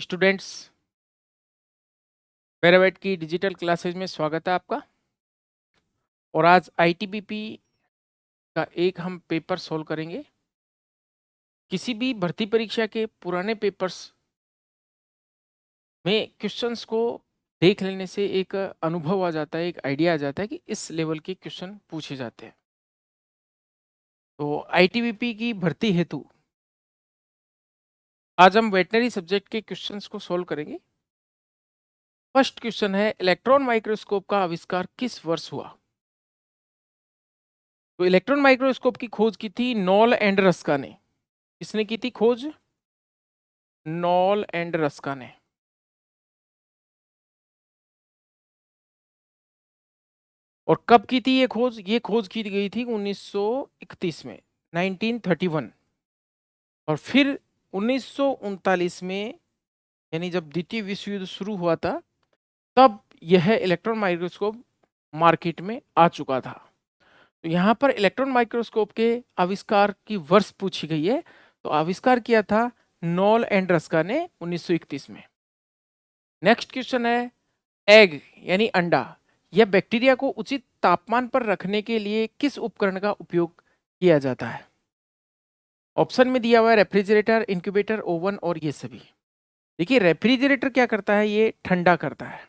Students, पेरावेट की digital classes में स्वागत है आपका। और आज आईटीबीपी का एक हम पेपर सोल्व करेंगे। किसी भी भर्ती परीक्षा के पुराने पेपर्स में क्वेश्चंस को देख लेने से एक अनुभव आ जाता है, एक आइडिया आ जाता है कि इस लेवल के क्वेश्चन पूछे जाते हैं। तो आईटीबीपी की भर्ती हेतु आज हम वेटनरी सब्जेक्ट के क्वेश्चंस को सोल्व करेंगे। फर्स्ट क्वेश्चन है, इलेक्ट्रॉन माइक्रोस्कोप का आविष्कार किस वर्ष हुआ? तो इलेक्ट्रॉन माइक्रोस्कोप की खोज की थी नॉल एंड रस्का ने। किसने की थी खोज? नॉल एंड रस्का ने। और कब की थी ये खोज? ये खोज की गई थी 1931 में, 1931। और फिर 1939 में, यानी जब द्वितीय विश्व युद्ध शुरू हुआ था, तब यह इलेक्ट्रॉन माइक्रोस्कोप मार्केट में आ चुका था। तो यहाँ पर इलेक्ट्रॉन माइक्रोस्कोप के आविष्कार की वर्ष पूछी गई है। तो आविष्कार किया था नॉल एंड रस्का ने 1931 में। नेक्स्ट क्वेश्चन है, एग यानी अंडा या बैक्टीरिया को उचित तापमान पर रखने के लिए किस उपकरण का उपयोग किया जाता है? ऑप्शन में दिया हुआ है रेफ्रिजरेटर, इंक्यूबेटर, ओवन और ये सभी। देखिए, रेफ्रिजरेटर क्या करता है? ये ठंडा करता है,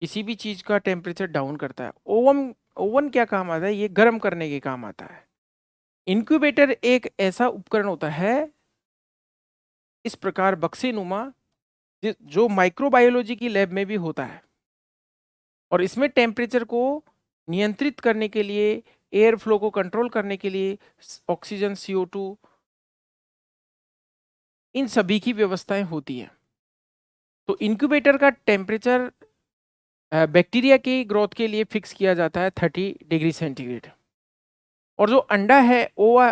किसी भी चीज का टेम्परेचर डाउन करता है। ओवन ओवन क्या काम आता है? ये गर्म करने के काम आता है। इंक्यूबेटर एक ऐसा उपकरण होता है, इस प्रकार बक्से नुमा, जो माइक्रोबायोलॉजी की लैब में भी होता है। और इसमें टेम्परेचर को नियंत्रित करने के लिए, एयर फ्लो को कंट्रोल करने के लिए ऑक्सीजन, CO2, इन सभी की व्यवस्थाएं होती हैं। तो इंक्यूबेटर का टेम्परेचर बैक्टीरिया की ग्रोथ के लिए फिक्स किया जाता है 30 डिग्री सेंटीग्रेड। और जो अंडा है वो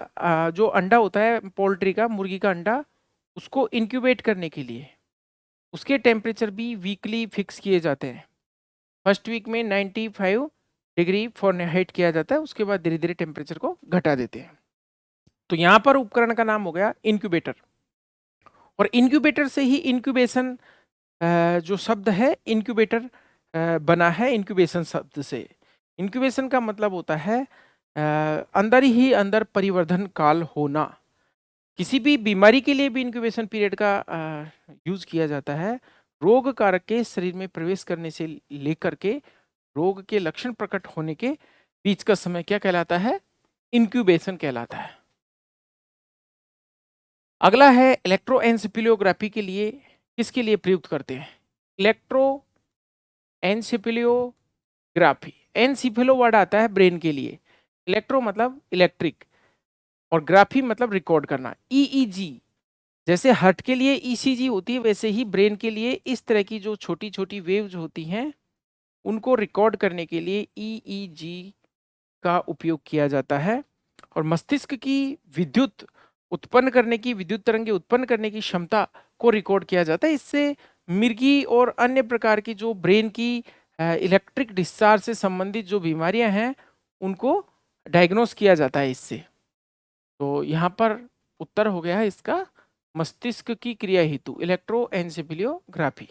जो अंडा होता है पोल्ट्री का, मुर्गी का अंडा, उसको इंक्यूबेट करने के लिए उसके टेम्परेचर भी वीकली फिक्स किए जाते हैं। फर्स्ट वीक में 95 डिग्री फ़ारेनहाइट किया जाता है, उसके बाद धीरे धीरे टेम्परेचर को घटा देते हैं। तो यहाँ पर उपकरण का नाम हो गया इंक्यूबेटर। और इंक्यूबेटर से ही इंक्यूबेशन, जो शब्द है इंक्यूबेटर बना है इंक्यूबेशन शब्द से। इंक्यूबेशन का मतलब होता है अंदर ही अंदर परिवर्धन काल होना। किसी भी बीमारी के लिए भी इंक्यूबेशन पीरियड का यूज किया जाता है। रोग कारक के शरीर में प्रवेश करने से लेकर के रोग के लक्षण प्रकट होने के बीच का समय क्या कहलाता है? इंक्यूबेशन कहलाता है। अगला है, इलेक्ट्रोएन्सेफेलोग्राफी के लिए किसके लिए प्रयुक्त करते हैं? इलेक्ट्रोएन्सेफेलोग्राफी, एनसिफेलो वर्ड आता है ब्रेन के लिए, इलेक्ट्रो मतलब इलेक्ट्रिक और ग्राफी मतलब रिकॉर्ड करना। ईईजी जैसे हार्ट के लिए ईसीजी होती है, वैसे ही ब्रेन के लिए इस तरह की जो छोटी छोटी वेव्स होती हैं उनको रिकॉर्ड करने के लिए ईईजी का उपयोग किया जाता है। और मस्तिष्क की विद्युत उत्पन्न करने की, विद्युत तरंगे उत्पन्न करने की क्षमता को रिकॉर्ड किया जाता है। इससे मिर्गी और अन्य प्रकार की जो ब्रेन की इलेक्ट्रिक डिस्चार्ज से संबंधित जो बीमारियां हैं उनको डायग्नोस किया जाता है इससे। तो यहाँ पर उत्तर हो गया है इसका मस्तिष्क की क्रिया हेतु इलेक्ट्रोएन्सेफेलोग्राफी।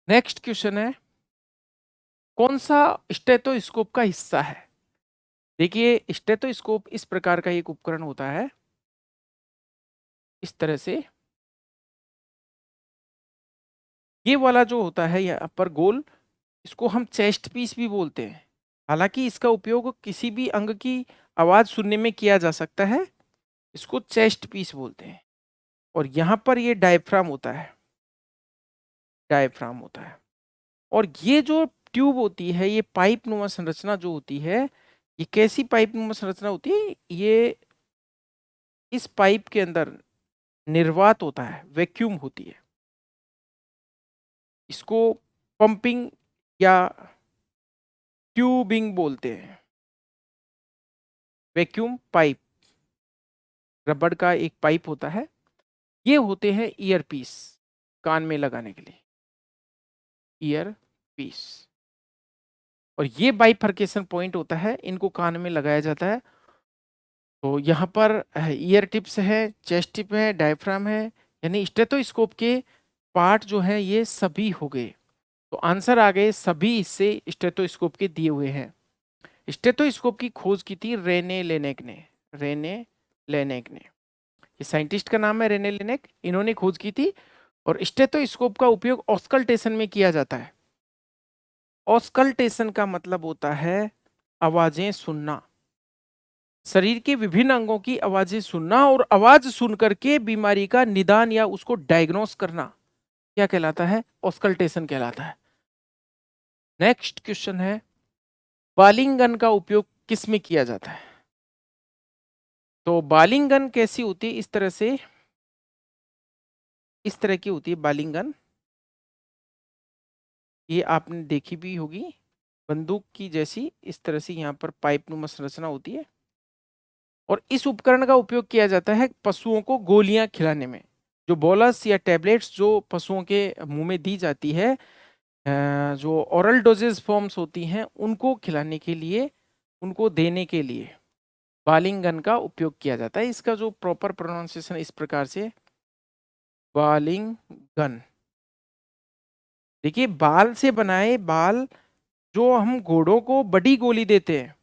नेक्स्ट क्वेश्चन है, कौन सा स्टेथोस्कोप का हिस्सा है? देखिए, स्टेथोस्कोप इस प्रकार का एक उपकरण होता है, इस तरह से। ये वाला जो होता है यहाँ पर गोल, इसको हम चेस्ट पीस भी बोलते हैं। हालांकि इसका उपयोग किसी भी अंग की आवाज सुनने में किया जा सकता है, इसको चेस्ट पीस बोलते हैं। और यहाँ पर ये डायफ्राम होता है, डायफ्राम होता है। और ये जो ट्यूब होती है, ये पाइप नुमा संरचना जो होती है, ये कैसी पाइप नुमा संरचना होती है? ये इस पाइप के अंदर निर्वात होता है, वैक्यूम होती है। इसको पंपिंग या ट्यूबिंग बोलते हैं। वैक्यूम पाइप, रबड़ का एक पाइप होता है। ये होते हैं ईयर पीस, कान में लगाने के लिए, ईयर पीस। और ये बाइफर्केशन पॉइंट होता है, इनको कान में लगाया जाता है। तो यहाँ पर ईयर टिप्स है, चेस्ट टिप है, डायफ्राम है, यानी स्टेथोस्कोप के पार्ट जो है ये सभी हो गए। तो आंसर आ गए सभी हिस्से स्टेथोस्कोप के दिए हुए हैं। स्टेथोस्कोप की खोज की थी रेने लेनेक ने। रेने लेनेक ने, ये साइंटिस्ट का नाम है रेने लेनेक, इन्होंने खोज की थी। और स्टेथोस्कोप का उपयोग ऑस्कल्टेशन में किया जाता है। ऑस्कल्टेशन का मतलब होता है आवाजें सुनना, शरीर के विभिन्न अंगों की आवाजें सुनना, और आवाज सुन करके बीमारी का निदान या उसको डायग्नोस करना क्या कहलाता है? ऑस्कल्टेशन कहलाता है। नेक्स्ट क्वेश्चन है, बॉलिंग गन का उपयोग किस में किया जाता है? तो बॉलिंग गन कैसी होती है? इस तरह से, इस तरह की होती है बॉलिंग गन। ये आपने देखी भी होगी, बंदूक की जैसी इस तरह से यहाँ पर पाइप नुमा संरचना होती है। और इस उपकरण का उपयोग किया जाता है पशुओं को गोलियां खिलाने में। जो बोलस या टैबलेट्स जो पशुओं के मुंह में दी जाती है, जो ओरल डोजेज फॉर्म्स होती हैं, उनको खिलाने के लिए, उनको देने के लिए बॉलिंग गन का उपयोग किया जाता है। इसका जो प्रॉपर प्रोनाउंसिएशन इस प्रकार से, बॉलिंग गन। देखिए, बाल से बनाए बाल, जो हम घोड़ों को बड़ी गोली देते हैं,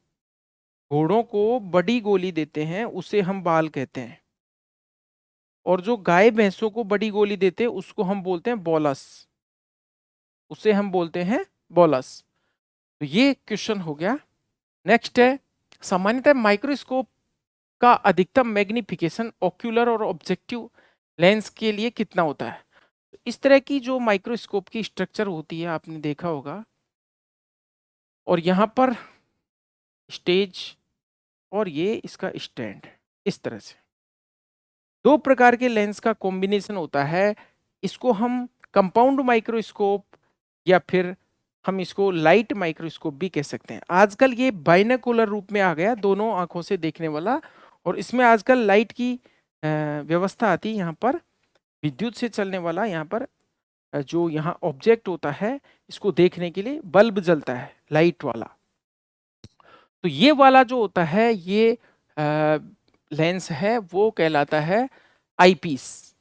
घोड़ों को बड़ी गोली देते हैं, उसे हम बाल कहते हैं। और जो गाय भैंसों को बड़ी गोली देते हैं उसको हम बोलते हैं बोलस, उसे हम बोलते हैं बोलस। तो ये क्वेश्चन हो गया। नेक्स्ट है, सामान्यतः माइक्रोस्कोप का अधिकतम मैग्निफिकेशन ओक्यूलर और ऑब्जेक्टिव लेंस के लिए कितना होता है? इस तरह की जो माइक्रोस्कोप की स्ट्रक्चर होती है आपने देखा होगा, और यहाँ पर स्टेज और ये इसका स्टैंड, इस तरह से दो प्रकार के लेंस का कॉम्बिनेशन होता है। इसको हम कंपाउंड माइक्रोस्कोप या फिर हम इसको लाइट माइक्रोस्कोप भी कह सकते हैं। आजकल ये बाइनोकुलर रूप में आ गया, दोनों आंखों से देखने वाला, और इसमें आजकल लाइट की व्यवस्था आती है। यहाँ पर विद्युत से चलने वाला, यहाँ पर जो यहाँ ऑब्जेक्ट होता है इसको देखने के लिए बल्ब जलता है लाइट वाला। तो ये वाला जो होता है ये लेंस है, वो कहलाता है आईपीस।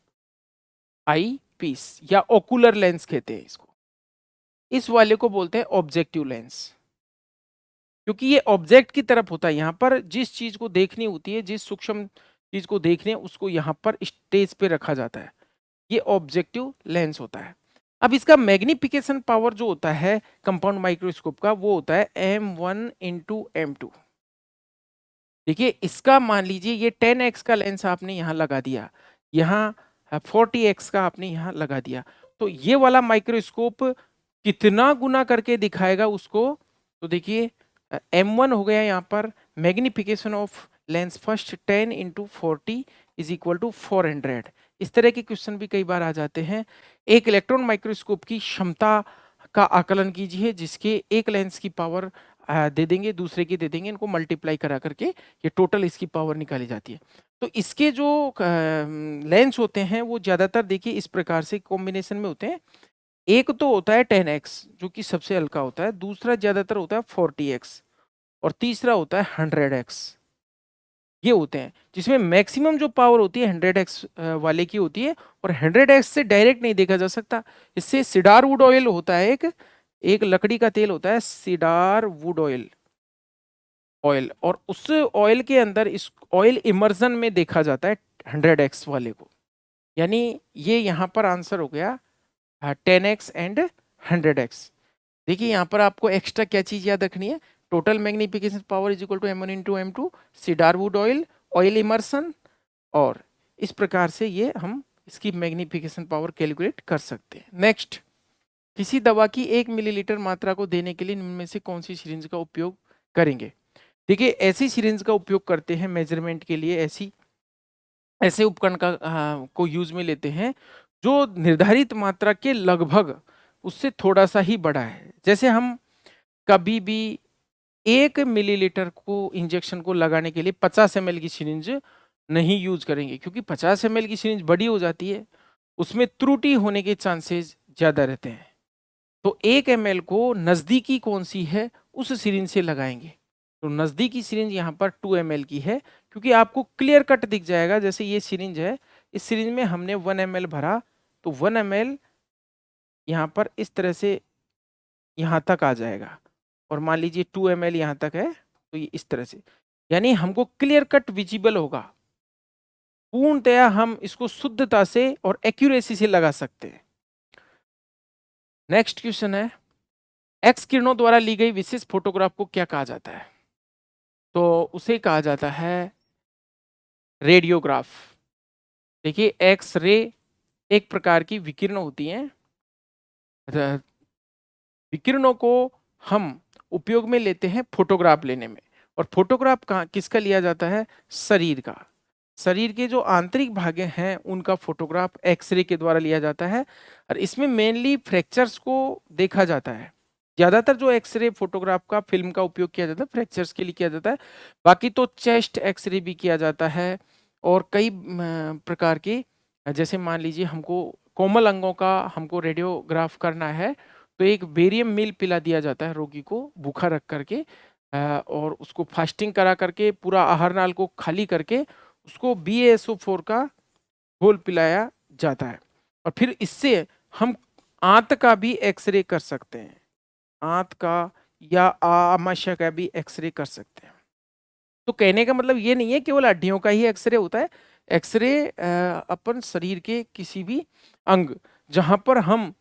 आईपीस या ओकुलर लेंस कहते हैं इसको। इस वाले को बोलते हैं ऑब्जेक्टिव लेंस, क्योंकि ये ऑब्जेक्ट की तरफ होता है। यहाँ पर जिस चीज को देखनी होती है, जिस सूक्ष्म चीज को देखने है, उसको यहाँ पर स्टेज पे रखा जाता है। ये ऑब्जेक्टिव लेंस होता है। अब इसका मैग्निफिकेशन पावर जो होता है कंपाउंड माइक्रोस्कोप का, वो होता है M1 इंटू M2। देखिए, इसका मान लीजिए ये 10x का लेंस आपने यहाँ लगा दिया, यहाँ 40x का आपने यहाँ लगा दिया, तो ये वाला माइक्रोस्कोप कितना गुना करके दिखाएगा उसको? तो देखिए, M1 हो गया यहाँ पर magnification of lens first 10 into 40 is equal to 400। इस तरह के क्वेश्चन भी कई बार आ जाते हैं। एक इलेक्ट्रॉन माइक्रोस्कोप की क्षमता का आकलन कीजिए, जिसके एक लेंस की पावर दे देंगे, दूसरे की दे देंगे, इनको मल्टीप्लाई करा करके ये टोटल इसकी पावर निकाली जाती है। तो इसके जो लेंस होते हैं वो ज्यादातर देखिए इस प्रकार से कॉम्बिनेशन में होते हैं। एक तो होता है 10x जो कि सबसे हल्का होता है, दूसरा ज्यादातर होता है 40x, और तीसरा होता है 100x। ये होते हैं जिसमें मैक्सिमम जो पावर होती है 100x वाले की होती है, और 100x से डायरेक्ट नहीं देखा जा सकता। इससे सीडार वुड ऑयल होता है, एक लकड़ी का तेल होता है सीडार वुड ऑयल, और उस ऑयल के अंदर इस ऑयल इमर्जन में देखा जाता है 100x वाले को। यानी ये यहाँ पर आंसर हो गया 10x एंड 100x। देखिए, यहाँ पर आपको एक्स्ट्रा क्या चीज याद रखनी है? Total magnification power is equal to M1 into M2, cedar wood oil, oil immersion, और इस प्रकार से ये हम इसकी मैग्निफिकेशन पावर कैलकुलेट कर सकते हैं। नेक्स्ट, किसी दवा की 1 मिलीलीटर मात्रा को देने के लिए निम्न में से कौन सी सिरिंज का उपयोग करेंगे? देखिए, ऐसी सिरिंज का उपयोग करते हैं मेजरमेंट के लिए, ऐसे उपकरण का को यूज में लेते हैं जो निर्धारित मात्रा के लगभग उससे थोड़ा सा ही बड़ा है। जैसे हम कभी भी 1 मिलीलीटर को इंजेक्शन को लगाने के लिए 50 ml की सिरिंज नहीं यूज करेंगे, क्योंकि 50 ml की सिरिंज बड़ी हो जाती है, उसमें त्रुटि होने के चांसेस ज्यादा रहते हैं। तो 1 ml को नजदीकी कौन सी है उस सिरिंज से लगाएंगे। तो नजदीकी सिरिंज यहाँ पर 2 ml की है, क्योंकि आपको क्लियर कट दिख जाएगा। जैसे ये सिरिंज है, इस सीरीज में हमने 1 ml भरा, तो 1 ml यहाँ पर इस तरह से यहाँ तक आ जाएगा, और मान लीजिए 2 ml यहाँ तक है, तो ये इस तरह से, यानी हमको क्लियर कट विजिबल होगा, पूर्णतया हम इसको शुद्धता से और एक्यूरेसी से लगा सकते हैं। नेक्स्ट क्वेश्चन है, एक्स किरणों द्वारा ली गई विशेष फोटोग्राफ को क्या कहा जाता है? तो उसे कहा जाता है रेडियोग्राफ। देखिए, एक्स रे एक प्रकार की विकिरण होती हैं, विकिरणों को हम उपयोग में लेते हैं फोटोग्राफ लेने में। और फोटोग्राफ किसका लिया जाता है? शरीर का। शरीर के जो आंतरिक भाग हैं उनका फोटोग्राफ एक्सरे के द्वारा लिया जाता है, और इसमें मेनली फ्रैक्चर्स को देखा जाता है। ज्यादातर जो एक्सरे फोटोग्राफ का फिल्म का उपयोग किया जाता है फ्रैक्चर्स के लिए किया जाता है, बाकी तो चेस्ट एक्सरे भी किया जाता है, और कई प्रकार के, जैसे मान लीजिए हमको कोमल अंगों का हमको रेडियोग्राफ करना है, तो एक बेरियम मिल पिला दिया जाता है रोगी को भूखा रख करके, और उसको फास्टिंग करा करके पूरा आहार नाल को खाली करके उसको BaSO4 का घोल पिलाया जाता है। और फिर इससे हम आंत का भी एक्सरे कर सकते हैं, आंत का या आमाशय का भी एक्सरे कर सकते हैं। तो कहने का मतलब ये नहीं है केवल हड्डियों का ही एक्सरे होता है। एक्सरे अपन शरीर के किसी भी अंग जहां पर हम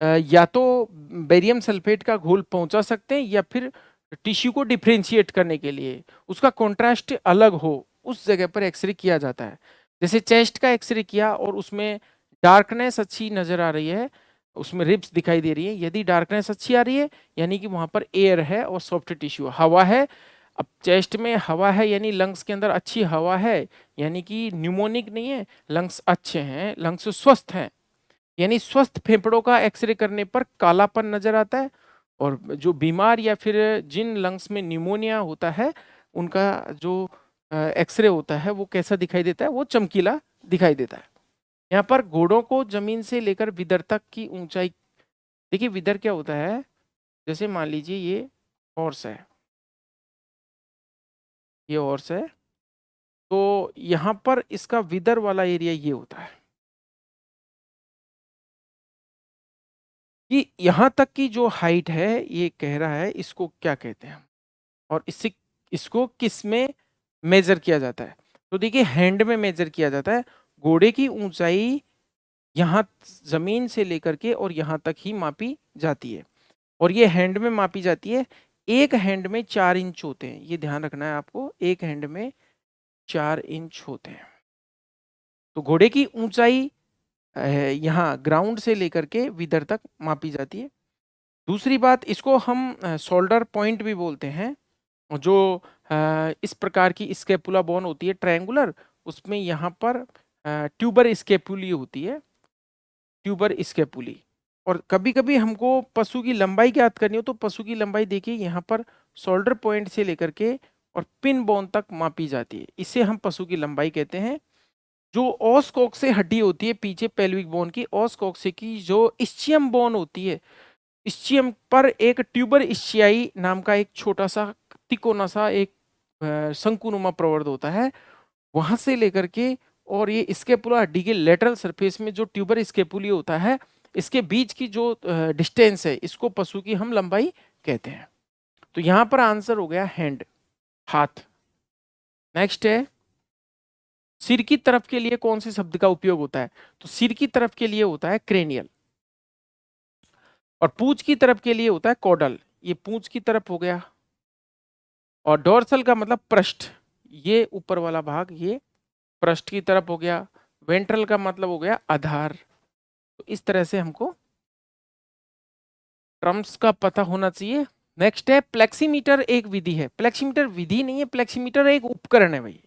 या तो बेरियम सल्फेट का घोल पहुंचा सकते हैं, या फिर टिश्यू को डिफ्रेंशिएट करने के लिए उसका कॉन्ट्रास्ट अलग हो, उस जगह पर एक्सरे किया जाता है। जैसे चेस्ट का एक्सरे किया और उसमें डार्कनेस अच्छी नजर आ रही है, उसमें रिब्स दिखाई दे रही है, यदि डार्कनेस अच्छी आ रही है यानी कि वहां पर एयर है और सॉफ्ट टिश्यू हवा है। अब चेस्ट में हवा है यानी लंग्स के अंदर अच्छी हवा है, यानी कि न्यूमोनिक नहीं है, लंग्स अच्छे हैं, लंग्स स्वस्थ हैं, यानी स्वस्थ फेफड़ों का एक्सरे करने पर कालापन नजर आता है। और जो बीमार या फिर जिन लंग्स में निमोनिया होता है उनका जो एक्सरे होता है वो कैसा दिखाई देता है? वो चमकीला दिखाई देता है। यहाँ पर घोड़ों को जमीन से लेकर विदर तक की ऊंचाई, देखिए विदर क्या होता है, जैसे मान लीजिए ये हॉर्स है, ये हॉर्स है, तो यहाँ पर इसका विदर वाला एरिया ये होता है कि यहाँ तक की जो हाइट है ये कह रहा है इसको क्या कहते हैं, और इससे इसको किस में मेजर किया जाता है? तो देखिए हैंड में मेजर किया जाता है। घोड़े की ऊंचाई यहाँ जमीन से लेकर के और यहाँ तक ही मापी जाती है, और ये हैंड में मापी जाती है। एक हैंड में 4 इंच होते हैं, ये ध्यान रखना है आपको, एक हैंड में 4 इंच होते हैं। तो घोड़े की ऊंचाई यहाँ ग्राउंड से लेकर के विदर तक मापी जाती है। दूसरी बात, इसको हम शोल्डर पॉइंट भी बोलते हैं। जो इस प्रकार की स्केपुला बोन होती है ट्रायंगुलर, उसमें यहाँ पर ट्यूबर स्केपुली होती है, ट्यूबर स्केपुली। और कभी कभी हमको पशु की लंबाई ज्ञात करनी हो तो पशु की लंबाई देखिए यहाँ पर शोल्डर पॉइंट से लेकर के और पिन बोन तक मापी जाती है, इसे हम पशु की लंबाई कहते हैं। जो ओस कोक्से हड्डी होती है पीछे पेल्विक बोन की, ओस कोक्से की जो इस्चियम बोन होती है, इस्चियम पर एक ट्यूबर इस्चियाई नाम का एक छोटा सा तिकोना सा एक शंकुनुमा प्रवर्ध होता है, वहां से लेकर के और ये स्केपुला हड्डी के लेटरल सरफेस में जो ट्यूबर स्केपुली होता है, इसके बीच की जो डिस्टेंस है इसको पशु की हम लंबाई कहते हैं। तो यहां पर आंसर हो गया हैंड, हाथ। नेक्स्ट है, सिर की तरफ के लिए कौन से शब्द का उपयोग होता है? तो सिर की तरफ के लिए होता है क्रेनियल, और पूंछ की तरफ के लिए होता है कॉडल, ये पूंछ की तरफ हो गया। और डोर्सल का मतलब पृष्ठ, ये ऊपर वाला भाग ये पृष्ठ की तरफ हो गया। वेंट्रल का मतलब हो गया आधार। तो इस तरह से हमको टर्म्स का पता होना चाहिए। नेक्स्ट है, प्लेक्सीमीटर एक विधि है। प्लेक्सीमीटर विधि नहीं है, प्लेक्सीमीटर एक उपकरण है भाई।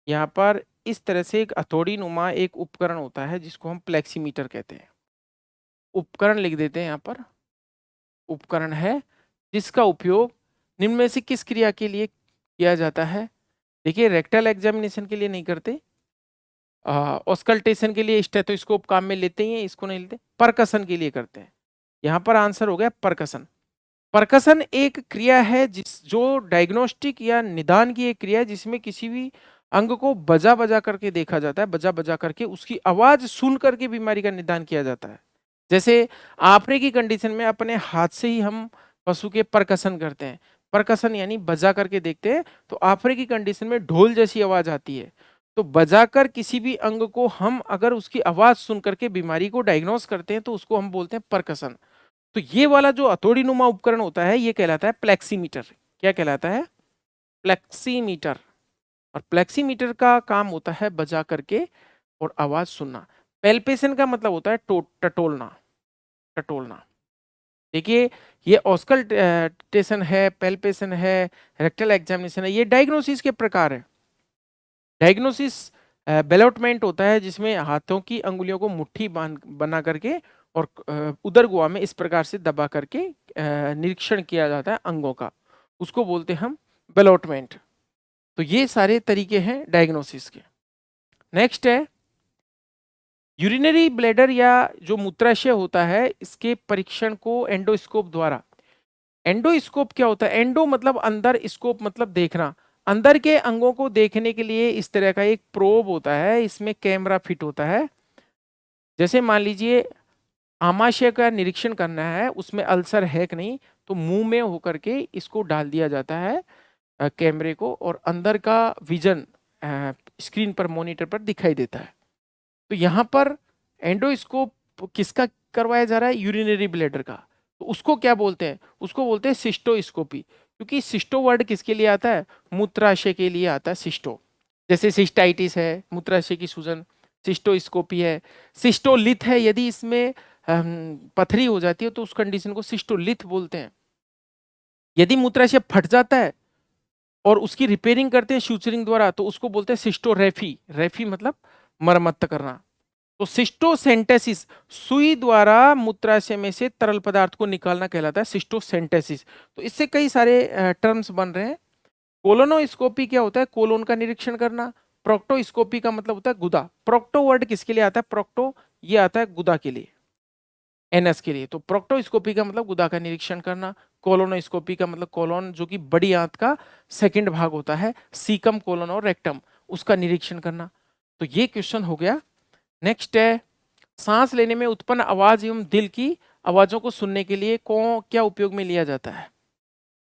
यहाँ पर इस तरह से एक हथौड़ी नुमा एक उपकरण होता है जिसको हम प्लेक्सीमीटर कहते हैं। उपकरण लिख देते हैं यहाँ पर, उपकरण है जिसका उपयोग निम्न में से किस क्रिया के लिए किया जाता है? देखिए, रेक्टल एग्जामिनेशन के लिए नहीं करते, ऑस्कल्टेशन के लिए स्टेथोस्कोप काम में लेते ही हैं, इसको नहीं लेते। परकसन के लिए करते हैं। यहाँ पर आंसर हो गया परकसन। परकसन एक क्रिया है जिस जो डायग्नोस्टिक या निदान की एक क्रिया है जिसमें किसी भी अंग को बजा बजा करके देखा जाता है, बजा बजा करके उसकी आवाज सुन करके बीमारी का निदान किया जाता है। जैसे आपरे की कंडीशन में अपने हाथ से ही हम पशु के परकसन करते हैं, परकसन यानी बजा करके देखते हैं, तो आपरे की कंडीशन में ढोल जैसी आवाज आती है। तो बजाकर किसी भी अंग को हम अगर उसकी आवाज सुन करके बीमारी को डायग्नोस करते हैं तो उसको हम बोलते हैं परकसन। तो ये वाला जो हथौड़ी नुमा उपकरण होता है ये कहलाता है प्लेक्सीमीटर। क्या कहलाता है? प्लेक्सीमीटर। और प्लेक्सीमीटर का काम होता है बजा करके और आवाज सुनना। पेल्पेशन का मतलब होता है टटोलना, टटोलना। देखिए ये ऑस्कल्टेशन है, पेल्पेशन है, रेक्टल एग्जामिनेशन है, ये डायग्नोसिस के प्रकार है। डायग्नोसिस बेलोटमेंट होता है जिसमें हाथों की अंगुलियों को मुट्ठी बना करके और उदर गुहा में इस प्रकार से दबा करके निरीक्षण किया जाता है अंगों का, उसको बोलते हैं हम बेलोटमेंट। तो ये सारे तरीके हैं डायग्नोसिस के। नेक्स्ट है यूरिनरी ब्लैडर या जो मूत्राशय होता है इसके परीक्षण को एंडोस्कोप द्वारा। एंडोस्कोप क्या होता है? एंडो मतलब अंदर, स्कोप मतलब देखना। अंदर के अंगों को देखने के लिए इस तरह का एक प्रोब होता है, इसमें कैमरा फिट होता है। जैसे मान लीजिए आमाशय का निरीक्षण करना है, उसमें अल्सर है कि नहीं, तो मुंह में होकर के इसको डाल दिया जाता है कैमरे को, और अंदर का विजन स्क्रीन पर, मॉनिटर पर दिखाई देता है। तो यहाँ पर एंडोस्कोप किसका करवाया जा रहा है? यूरिनरी ब्लैडर का। तो उसको क्या बोलते हैं? उसको बोलते हैं सिस्टोस्कोपी। क्योंकि सिस्टो वर्ड किसके लिए आता है? मूत्राशय के लिए आता है सिस्टो। जैसे सिस्टाइटिस है, मूत्राशय की सूजन, सिस्टोस्कोपी है। सिस्टोलिथ है, यदि इसमें पथरी हो जाती है तो उस कंडीशन को सिस्टोलिथ बोलते हैं। यदि मूत्राशय फट जाता है और उसकी रिपेयरिंग करते हैं शूचरिंग द्वारा तो उसको बोलते हैं सिस्टोरेफी। रेफी मतलब मरम्मत करना। तो सिस्टोसेंटेसिस, सुई द्वारा मूत्राशय में से तरल पदार्थ को निकालना कहलाता है सिस्टोसेंटेसिस। तो इससे कई सारे टर्म्स बन रहे हैं। कोलोनोस्कोपी क्या होता है? कोलोन का निरीक्षण करना। प्रोक्टोस्कोपी का मतलब होता है गुदा। प्रोक्टो वर्ड किसके लिए आता है? प्रोक्टो ये आता है गुदा के लिए, एनएस के लिए। तो प्रोक्टोस्कोपी का मतलब गुदा का निरीक्षण करना। कोलोनोस्कोपी का मतलब कोलोन जो कि बड़ी आंत का सेकंड भाग होता है, सीकम, कोलोन और रेक्टम, उसका निरीक्षण करना। तो ये क्वेश्चन हो गया। नेक्स्ट है सांस लेने में उत्पन्न आवाज एवं दिल की आवाजों को सुनने के लिए क्या उपयोग में लिया जाता है?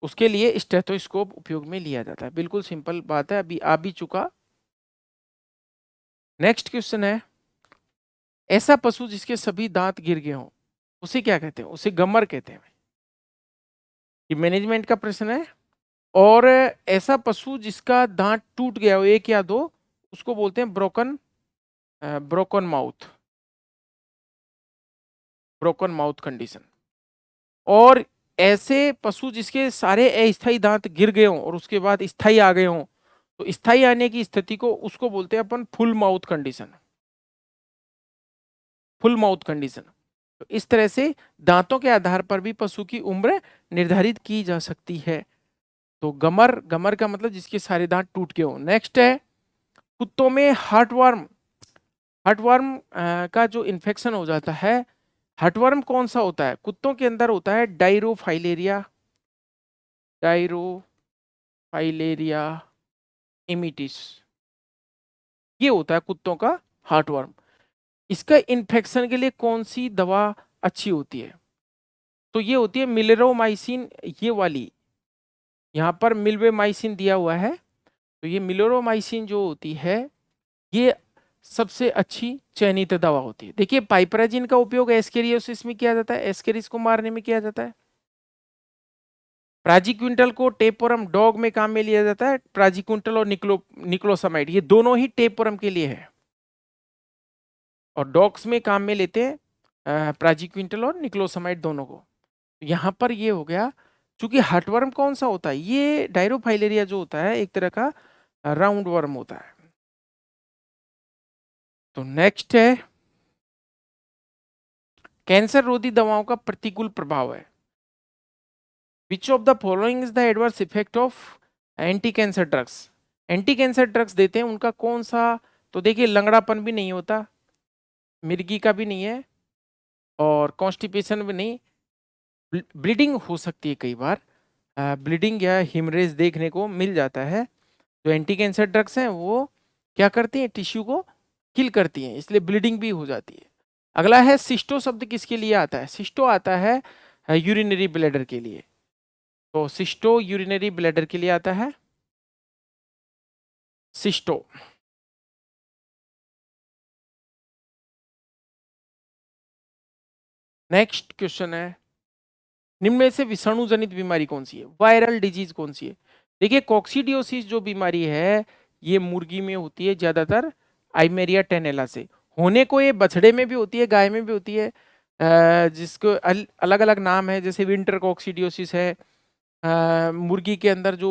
उसके लिए स्टेथोस्कोप उपयोग में लिया जाता है। बिल्कुल सिंपल बात है, अभी आ भी चुका। नेक्स्ट क्वेश्चन है ऐसा पशु जिसके सभी दांत गिर गए हों उसे क्या कहते हैं? उसे गमर कहते हैं। ये मैनेजमेंट का प्रश्न है। और ऐसा पशु जिसका दांत टूट गया हो, एक या दो, उसको बोलते हैं broken mouth, broken mouth condition. और ऐसे पशु जिसके सारे अस्थायी दांत गिर गए हों और उसके बाद स्थायी आ गए हों, तो स्थायी आने की स्थिति को उसको बोलते हैं अपन full mouth condition, full mouth condition. तो इस तरह से दांतों के आधार पर भी पशु की उम्र निर्धारित की जा सकती है। तो गमर, गमर का मतलब जिसके सारे दांत टूट गए हों। नेक्स्ट है कुत्तों में हार्टवर्म। हार्टवर्म का जो इन्फेक्शन हो जाता है, हार्टवर्म कौन सा होता है? कुत्तों के अंदर होता है डायरोफाइलेरिया, डायरोफाइलेरिया इमिटिस, ये होता है कुत्तों का हार्टवर्म। इसका इन्फेक्शन के लिए कौन सी दवा अच्छी होती है? तो ये होती है मिलेरोमाइसिन, ये वाली, यहाँ पर मिल्वेमाइसिन दिया हुआ है। तो ये मिलेरोमाइसिन जो होती है ये सबसे अच्छी चयनित दवा होती है। देखिए पाइपराजिन का उपयोग एस्केरियोसिस में किया जाता है, एस्केरिस को मारने में किया जाता है। प्राजिक्विंटल को टेपोरम डॉग में काम में लिया जाता है। प्राजिक्विंटल और निक्लोसामाइड ये दोनों ही टेपोरम के लिए है, और डॉग्स में काम में लेते हैं प्राजिक्विंटल और निक्लोसामाइड दोनों को। यहाँ पर ये हो गया। चूंकि हार्टवर्म कौन सा होता है? ये डायरोफाइलेरिया जो होता है एक तरह का राउंड वर्म होता है। तो नेक्स्ट है कैंसर रोधी दवाओं का प्रतिकूल प्रभाव है। Which of the following is the adverse effect of anti cancer drugs? Anti cancer drugs देते हैं उनका कौन सा? तो देखिए लंगड़ापन भी नहीं होता, मिर्गी का भी नहीं है, और कॉन्स्टिपेशन भी नहीं। ब्लीडिंग हो सकती है कई बार, ब्लीडिंग या हिमरेज देखने को मिल जाता है। जो एंटी कैंसर ड्रग्स हैं वो क्या करती हैं, टिश्यू को किल करती हैं, इसलिए ब्लीडिंग भी हो जाती है। अगला है सिस्टो, शब्द किसके लिए आता है? सिस्टो आता है यूरिनरी ब्लैडर के लिए। तो सिस्टो यूरिनरी ब्लैडर के लिए आता है सिस्टो। नेक्स्ट क्वेश्चन है, निम्न में से विषाणु जनित बीमारी कौन सी है? वायरल डिजीज कौन सी है? देखिए कोक्सीडियोसिस जो बीमारी है ये मुर्गी में होती है ज्यादातर आइमेरिया टेनेला से। होने को ये बछड़े में भी होती है, गाय में भी होती है, जिसको अलग अलग नाम है, जैसे विंटर कोक्सीडियोसिस है। मुर्गी के अंदर जो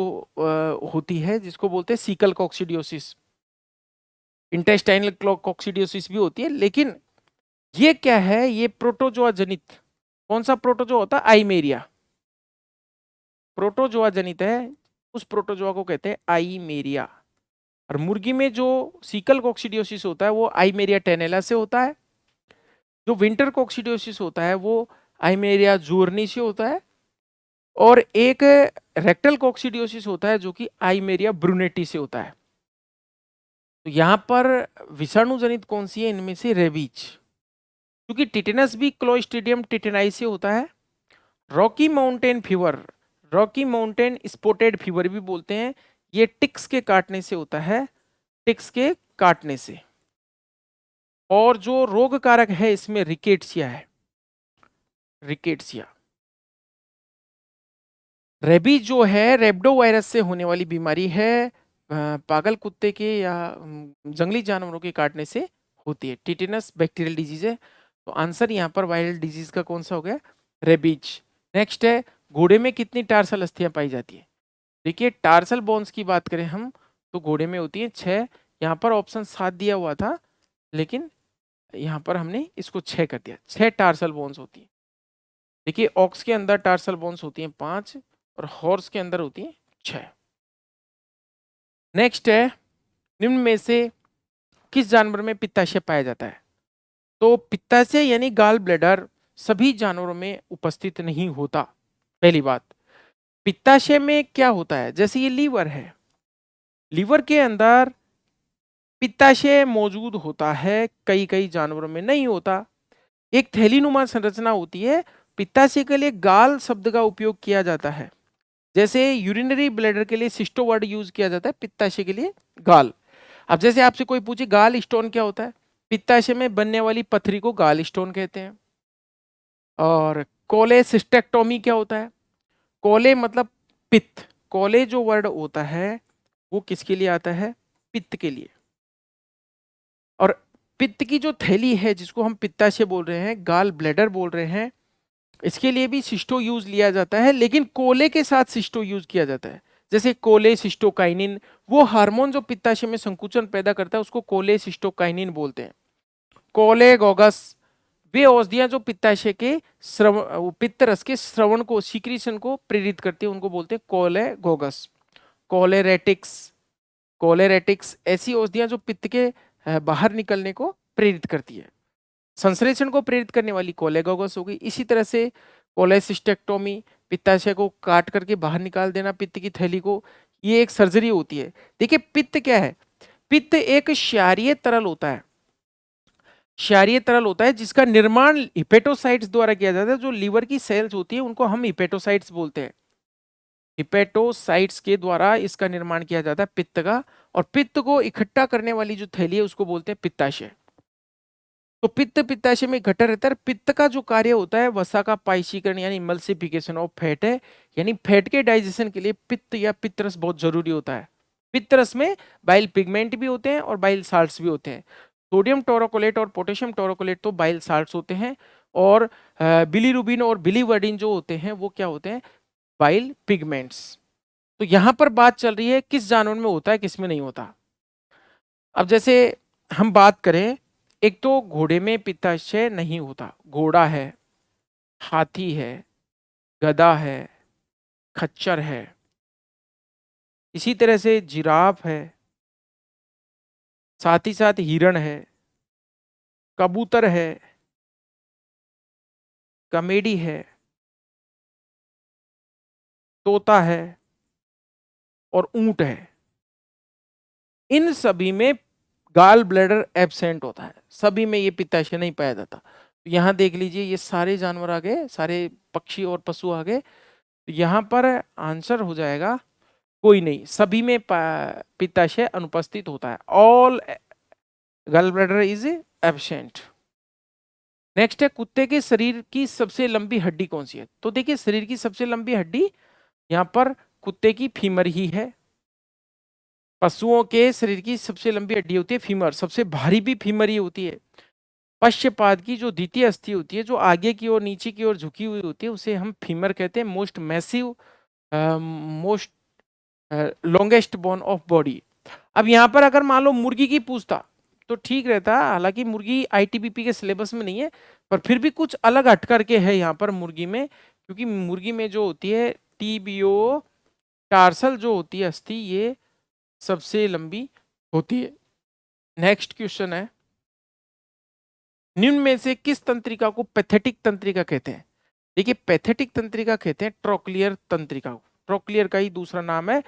होती है जिसको बोलते हैं सीकल कोक्सीडियोसिस, इंटेस्टाइनल कोक्सीडियोसिस भी होती है। लेकिन ये क्या है, ये प्रोटोजोआ जनित, कौन सा प्रोटोजोआ होता है? आइमेरिया प्रोटोजोआ जनित है, उस प्रोटोजोआ को कहते हैं आइमेरिया। और मुर्गी में जो सीकल कोक्सीडियोसिस होता है वो आइमेरिया टेनेला से होता है। जो विंटर कोक्सीडियोसिस होता है वो आइमेरिया जूर्नी से होता है। और एक रेक्टल कोक्सीडियोसिस होता है जो कि आइमेरिया ब्रूनेटी से होता है। तो यहां पर विषाणु जनित कौन सी है इनमें से? रेबीज, क्योंकि टिटेनस भी क्लोस्ट्रीडियम टिटेनाई से होता है। Rocky mountain fever, Rocky mountain spotted fever भी बोलते हैं, ये टिक्स के काटने से होता है, टिक्स के काटने से। और जो रोग कारक है इसमें रिकेट्सिया है, रिकेट्सिया। रेबीज जो है रेब्डो वायरस से होने वाली बीमारी है, पागल कुत्ते के या जंगली जानवरों के काटने से होती है। टिटेनस बैक्टीरियल डिजीज है, तो आंसर यहाँ पर वायरल डिजीज का कौन सा हो गया? रेबीज। नेक्स्ट है, घोड़े में कितनी टार्सल अस्थियां पाई जाती है? देखिए टार्सल बोन्स की बात करें हम तो घोड़े में होती है 6। यहाँ पर ऑप्शन 7 दिया हुआ था, लेकिन यहाँ पर हमने इसको 6 कर दिया। 6 टार्सल बोन्स होती है। देखिए ऑक्स के अंदर टार्सल बोन्स होती हैं 5 और हॉर्स के अंदर होती हैं 6। नेक्स्ट है, निम्न में से किस जानवर में पित्ताशय पाया जाता है? तो पित्ताशय यानी गाल ब्लैडर सभी जानवरों में उपस्थित नहीं होता। पहली बात, पित्ताशय में क्या होता है, जैसे ये लीवर है, लीवर के अंदर पित्ताशय मौजूद होता है, कई कई जानवरों में नहीं होता। एक थैलीनुमा संरचना होती है। पित्ताशय के लिए गाल शब्द का उपयोग किया जाता है, जैसे यूरिनरी ब्लैडर के लिए सिस्टो वर्ड यूज किया जाता है, पित्ताशय के लिए गाल। अब जैसे आपसे कोई पूछे गाल स्टोन क्या होता है, पित्ताशय में बनने वाली पथरी को गाल स्टोन कहते हैं। और कोलेसिस्टेक्टोमी क्या होता है? कोले मतलब पित्त, कोले जो वर्ड होता है वो किसके लिए आता है? पित्त के लिए। और पित्त की जो थैली है जिसको हम पित्ताशय बोल रहे हैं, गाल ब्लैडर बोल रहे हैं, इसके लिए भी सिस्टो यूज लिया जाता है, लेकिन कोले के साथ सिस्टो यूज किया जाता है। जैसे कोले सिस्टोकाइनिन, वो हार्मोन जो पित्ताशय में संकुचन पैदा करता है उसको कोले सिस्टोकाइनिन बोलते हैं। कोलेगोगस, वे औषधियां जो पित्ताशय के स्रव पित्त रस के श्रवण को, सीक्रीशन को प्रेरित करती है, उनको बोलते हैं कोलेगोगस। कोलेरेटिक्स, कोलेरेटिक्स ऐसी औषधियां जो पित्त के बाहर निकलने को प्रेरित करती है। संश्लेषण को प्रेरित करने वाली कोलेगोगस हो गई। इसी तरह से कोलेसिस्टेक्टोमी, पित्ताशय को काट करके बाहर निकाल देना पित्त की थैली को, ये एक सर्जरी होती है। देखिए पित्त क्या है? पित्त एक क्षारीय तरल होता है, क्षारीय तरल होता है जिसका निर्माण हिपेटोसाइट्स द्वारा किया जाता है। जो लीवर की सेल्स होती है उनको हम हिपेटोसाइट्स बोलते हैं। हिपेटोसाइट्स के द्वारा इसका निर्माण किया जाता है पित्त का। और पित्त को इकट्ठा करने वाली जो थैली है उसको बोलते हैं पित्ताशय। तो पित्त पित्ताशय में इकट्ठा रहता है। पित्त का जो कार्य होता है वसा का पाइशीकरण यानी इमल्सिफिकेशन ऑफ फैट है, यानी फैट के डाइजेशन के लिए पित्त या पित्तरस बहुत जरूरी होता है। पित्तरस में बाइल पिगमेंट भी होते हैं और बाइल साल्ट्स भी होते हैं। सोडियम टोरोकोलेट और पोटेशियम टोरोकोलेट तो बाइल साल्ट्स होते हैं, और बिलीरुबिन और बिलीवर्डिन जो होते हैं वो क्या होते हैं? Bile pigments. तो यहां पर बात चल रही है किस जानवर में होता है किस में नहीं होता। अब जैसे हम बात करें, एक तो घोड़े में पित्ताशय नहीं होता, घोड़ा है, हाथी है, गधा है, खच्चर है, इसी तरह से जिराफ है, साथ ही साथ हिरण है, कबूतर है, कमेडी है, तोता है और ऊंट है। इन सभी में गाल ब्लैडर एब्सेंट होता है, सभी में ये पित्ताशय नहीं पाया जाता। तो यहाँ देख लीजिए ये सारे जानवर आ गए, सारे पक्षी और पशु आ गए, तो यहाँ पर आंसर हो जाएगा कोई नहीं, सभी में पित्ताशय अनुपस्थित होता है, ऑल गल ब्लैडर इज एब्सेंट। नेक्स्ट है कुत्ते के शरीर की सबसे लंबी हड्डी कौन सी है? तो देखिए शरीर की सबसे लंबी हड्डी यहाँ पर कुत्ते की फीमर ही है। पशुओं के शरीर की सबसे लंबी हड्डी होती है फीमर, सबसे भारी भी फीमर ही होती है। पश्चपाद की जो द्वितीय अस्थि होती है, जो आगे की ओर नीचे की ओर झुकी हुई होती है, उसे हम फीमर कहते हैं। Most massive, most longest bone of body. अब यहाँ पर अगर मान लो मुर्गी की पूछता तो ठीक रहता, हालांकि मुर्गी आईटीबीपी के सिलेबस में नहीं है, पर फिर भी कुछ अलग हट करके है यहाँ पर मुर्गी में, क्योंकि मुर्गी में जो होती है टीबियो टार्सल जो होती है अस्थि, ये सबसे लंबी होती है। नेक्स्ट क्वेश्चन है, निम्न में से किस तंत्रिका को पैथेटिक तंत्रिका कहते हैं? देखिए पैथेटिक तंत्रिका कहते हैं ट्रोक्लियर तंत्रिका को, ट्रोक्लियर का ही दूसरा नाम है।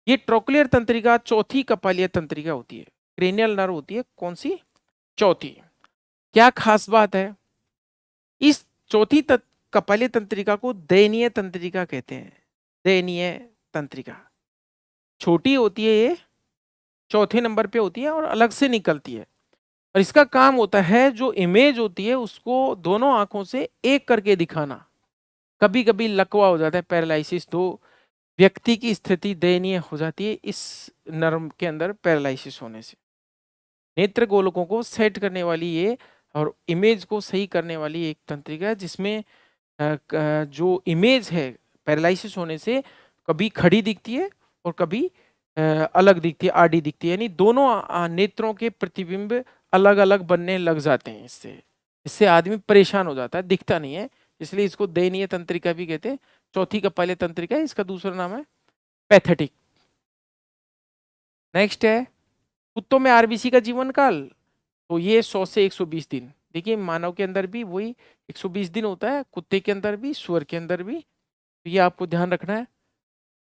ये ट्रोक्लियर तंत्रिका चौथी कपालीय तंत्रिका होती है, क्रेनियल नर्व होती है, कौन सी? चौथी। क्या खास बात है, इस चौथी कपालीय तंत्रिका को दयनीय तंत्रिका कहते हैं। दयनीय तंत्रिका छोटी होती है, ये चौथे नंबर पे होती है और अलग से निकलती है, और इसका काम होता है जो इमेज होती है उसको दोनों आंखों से एक करके दिखाना। कभी कभी लकवा हो जाता है, पैरालिसिस, तो व्यक्ति की स्थिति दयनीय हो जाती है इस नर्व के अंदर पैरालिसिस होने से। नेत्र गोलकों को सेट करने वाली ये और इमेज को सही करने वाली एक तंत्रिका है, जिसमें जो इमेज है पैरालिसिस होने से कभी खड़ी दिखती है और कभी अलग दिखती है, आड़ी दिखती है, यानी दोनों नेत्रों के प्रतिबिंब अलग अलग बनने लग जाते हैं। इससे इससे आदमी परेशान हो जाता है, दिखता नहीं है, इसलिए इसको दयनीय तंत्रिका भी कहते हैं। चौथी कपालीय तंत्रिका है, इसका दूसरा नाम है पैथेटिक। नेक्स्ट है कुत्तों में आरबीसी का जीवन काल, तो ये 100 से 120 दिन। देखिए मानव के अंदर भी वही 120 दिन होता है, कुत्ते के अंदर भी, सुअर के अंदर भी, तो ये आपको ध्यान रखना है।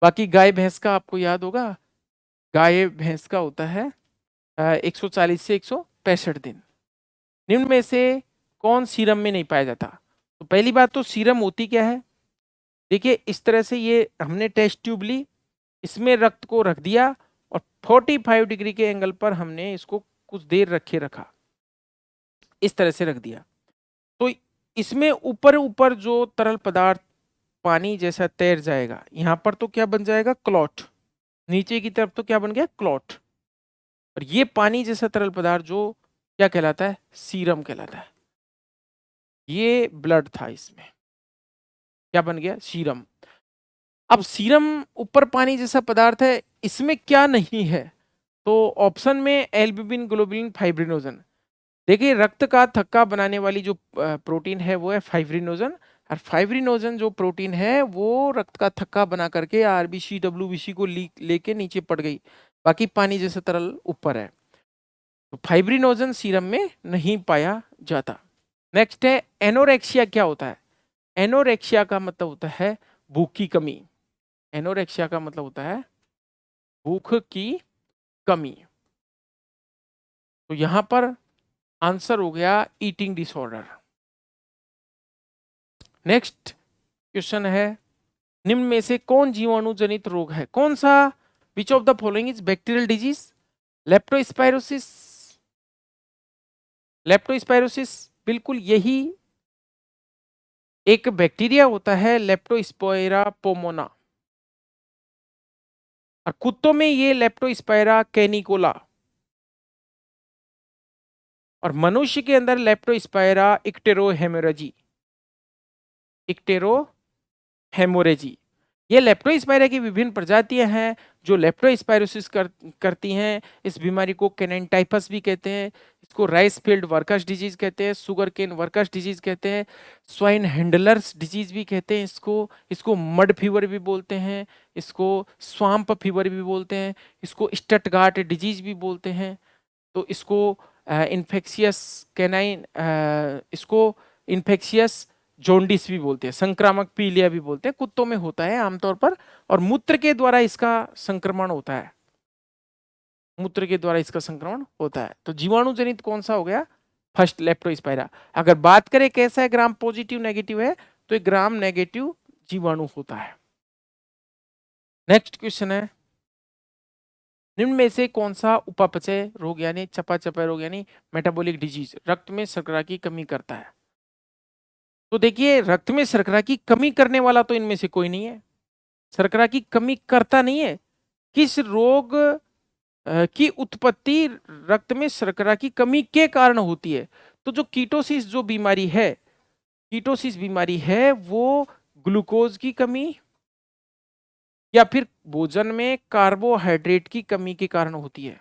बाकी गाय भैंस का आपको याद होगा, गाय भैंस का होता है 140 से 165 दिन। निम्न में से कौन सीरम में नहीं पाया जाता? तो पहली बात तो सीरम होती क्या है, देखिए इस तरह से ये हमने टेस्ट ट्यूब ली, इसमें रक्त को रख दिया और 45 डिग्री के एंगल पर हमने इसको कुछ देर रखे रखा, इस तरह से रख दिया, तो इसमें ऊपर ऊपर जो तरल पदार्थ पानी जैसा तैर जाएगा, यहां पर तो क्या बन जाएगा? क्लॉट। नीचे की तरफ तो क्या बन गया? क्लॉट। और ये पानी जैसा तरल पदार्थ जो क्या कहलाता है? सीरम कहलाता है। ये ब्लड था, इसमें क्या बन गया? सीरम। अब सीरम ऊपर पानी जैसा पदार्थ है, इसमें क्या नहीं है? तो ऑप्शन में एल्ब्यूमिन, ग्लोबुलिन, फाइब्रिनोजन। देखिए रक्त का थक्का बनाने वाली जो प्रोटीन है वो है फाइब्रिनोजन, और फाइब्रिनोजन जो प्रोटीन है वो रक्त का थक्का बना करके आरबीसी डब्ल्यूबीसी को लेके नीचे पड़ गई, बाकी पानी जैसा तरल ऊपर है, तो फाइब्रिनोजन सीरम में नहीं पाया जाता। नेक्स्ट है एनोरेक्सिया क्या होता है? एनोरेक्सिया का मतलब होता है भूख की कमी। एनोरेक्सिया का मतलब होता है भूख की कमी। तो यहां पर आंसर हो गया ईटिंग डिसऑर्डर। नेक्स्ट क्वेश्चन है, निम्न में से कौन जीवाणु जनित रोग है? कौन सा? Which of the following is bacterial disease? Leptospirosis. Leptospirosis बिल्कुल यही एक बैक्टीरिया होता है, लेप्टोस्पायरा पोमोना, और कुत्तों में ये लेप्टोस्पायरा कैनिकोला, और मनुष्य के अंदर लेप्टोस्पायरा इक्टेरोहेमोरेजी। इक्टेरोहेमोरेजी। ये लेप्टोस्पायरा की विभिन्न प्रजातियां हैं जो लेप्टोस्पायरोसिस करती हैं। इस बीमारी को कैनेन टाइफस भी कहते हैं, इसको राइस फील्ड वर्कर्स डिजीज कहते हैं, सुगर केन वर्कर्स डिजीज कहते हैं, स्वाइन हैंडलर्स डिजीज भी कहते हैं इसको मड फीवर भी बोलते हैं, इसको स्वाम्प फीवर भी बोलते हैं, इसको स्टटगार्ट डिजीज भी बोलते हैं, तो इसको इन्फेक्शियस कैनाइन, इसको इन्फेक्शियस जॉन्डिस भी बोलते हैं, संक्रामक पीलिया भी बोलते हैं। कुत्तों में होता है आमतौर पर, और मूत्र के द्वारा इसका संक्रमण होता है। मूत्र के द्वारा इसका संक्रमण होता है। तो जीवाणु जनित कौन सा हो गया? First, Leptospira. अगर बात करें कैसा है, ग्राम पॉजिटिव नेगेटिव है, तो एक ग्राम नेगेटिव जीवाणु होता है। नेक्स्ट क्वेश्चन है, निम्न में से कौन सा उपापचय रोग यानी चयापचय रोग यानी मेटाबॉलिक डिजीज रक्त में शर्करा की कमी करता है? तो देखिए, रक्त में शर्करा की कमी करने वाला तो इनमें से कोई नहीं है, शर्करा की कमी करता नहीं है। किस रोग की उत्पत्ति रक्त में शर्करा की कमी के कारण होती है? तो जो कीटोसिस जो बीमारी है, कीटोसिस बीमारी है, वो ग्लूकोज की कमी या फिर भोजन में कार्बोहाइड्रेट की कमी के कारण होती है।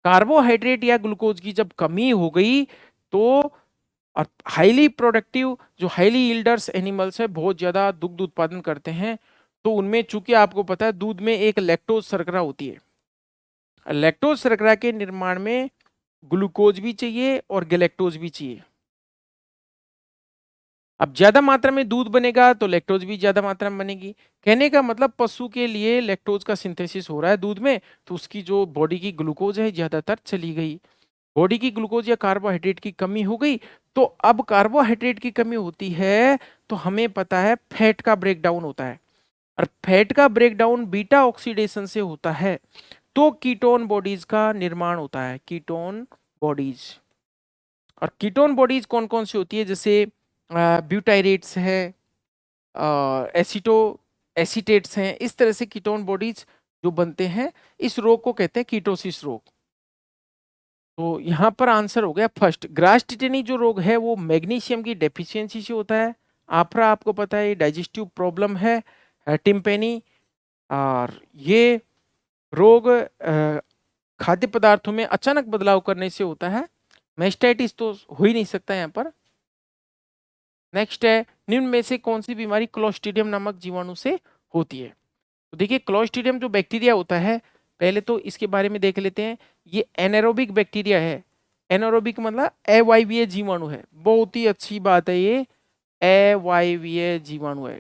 कार्बोहाइड्रेट या ग्लूकोज की जब कमी हो गई तो हाईली प्रोडक्टिव जो हाईली यील्डर्स एनिमल्स है, बहुत ज्यादा दुग्ध उत्पादन करते हैं, तो उनमें चूंकि आपको पता है दूध में एक लैक्टोज शर्करा होती है। लैक्टोज शर्करा के निर्माण में ग्लूकोज भी चाहिए और गैलेक्टोज भी चाहिए। अब ज्यादा मात्रा में दूध बनेगा तो लैक्टोज भी ज्यादा मात्रा में बनेगी। कहने का मतलब पशु के लिए लैक्टोज का सिंथेसिस हो रहा है दूध में, तो उसकी जो बॉडी की ग्लूकोज है ज्यादातर चली गई। बॉडी की ग्लूकोज या कार्बोहाइड्रेट की कमी हो गई, तो अब कार्बोहाइड्रेट की कमी होती है तो हमें पता है फैट का ब्रेकडाउन होता है, और फैट का ब्रेकडाउन बीटा ऑक्सीडेशन से होता है, तो कीटोन बॉडीज का निर्माण होता है, कीटोन बॉडीज। और कीटोन बॉडीज कौन कौन सी होती है? जैसे ब्यूटाइरेट्स है, एसिटो एसिटेट्स हैं, इस तरह से कीटोन बॉडीज जो बनते हैं, इस रोग को कहते हैं कीटोसिस रोग। तो यहाँ पर आंसर हो गया फर्स्ट। ग्रास टिटेनी जो रोग है वो मैग्नीशियम की डेफिशिएंसी से होता है। आफरा आपको पता है डाइजेस्टिव प्रॉब्लम है, टिम्पेनी, और ये रोग खाद्य पदार्थों में अचानक बदलाव करने से होता है। मेस्टाइटिस तो हो ही नहीं सकता यहाँ पर। नेक्स्ट है, निम्न में से कौन सी बीमारी क्लोस्ट्रीडियम नामक जीवाणु से होती है? तो देखिए, क्लोस्ट्रीडियम जो बैक्टीरिया होता है, पहले तो इसके बारे में देख लेते हैं। ये एनारोबिक बैक्टीरिया है। एनारोबिक मतलब अवायवीय जीवाणु है। बहुत ही अच्छी बात है, ये अवायवीय जीवाणु है।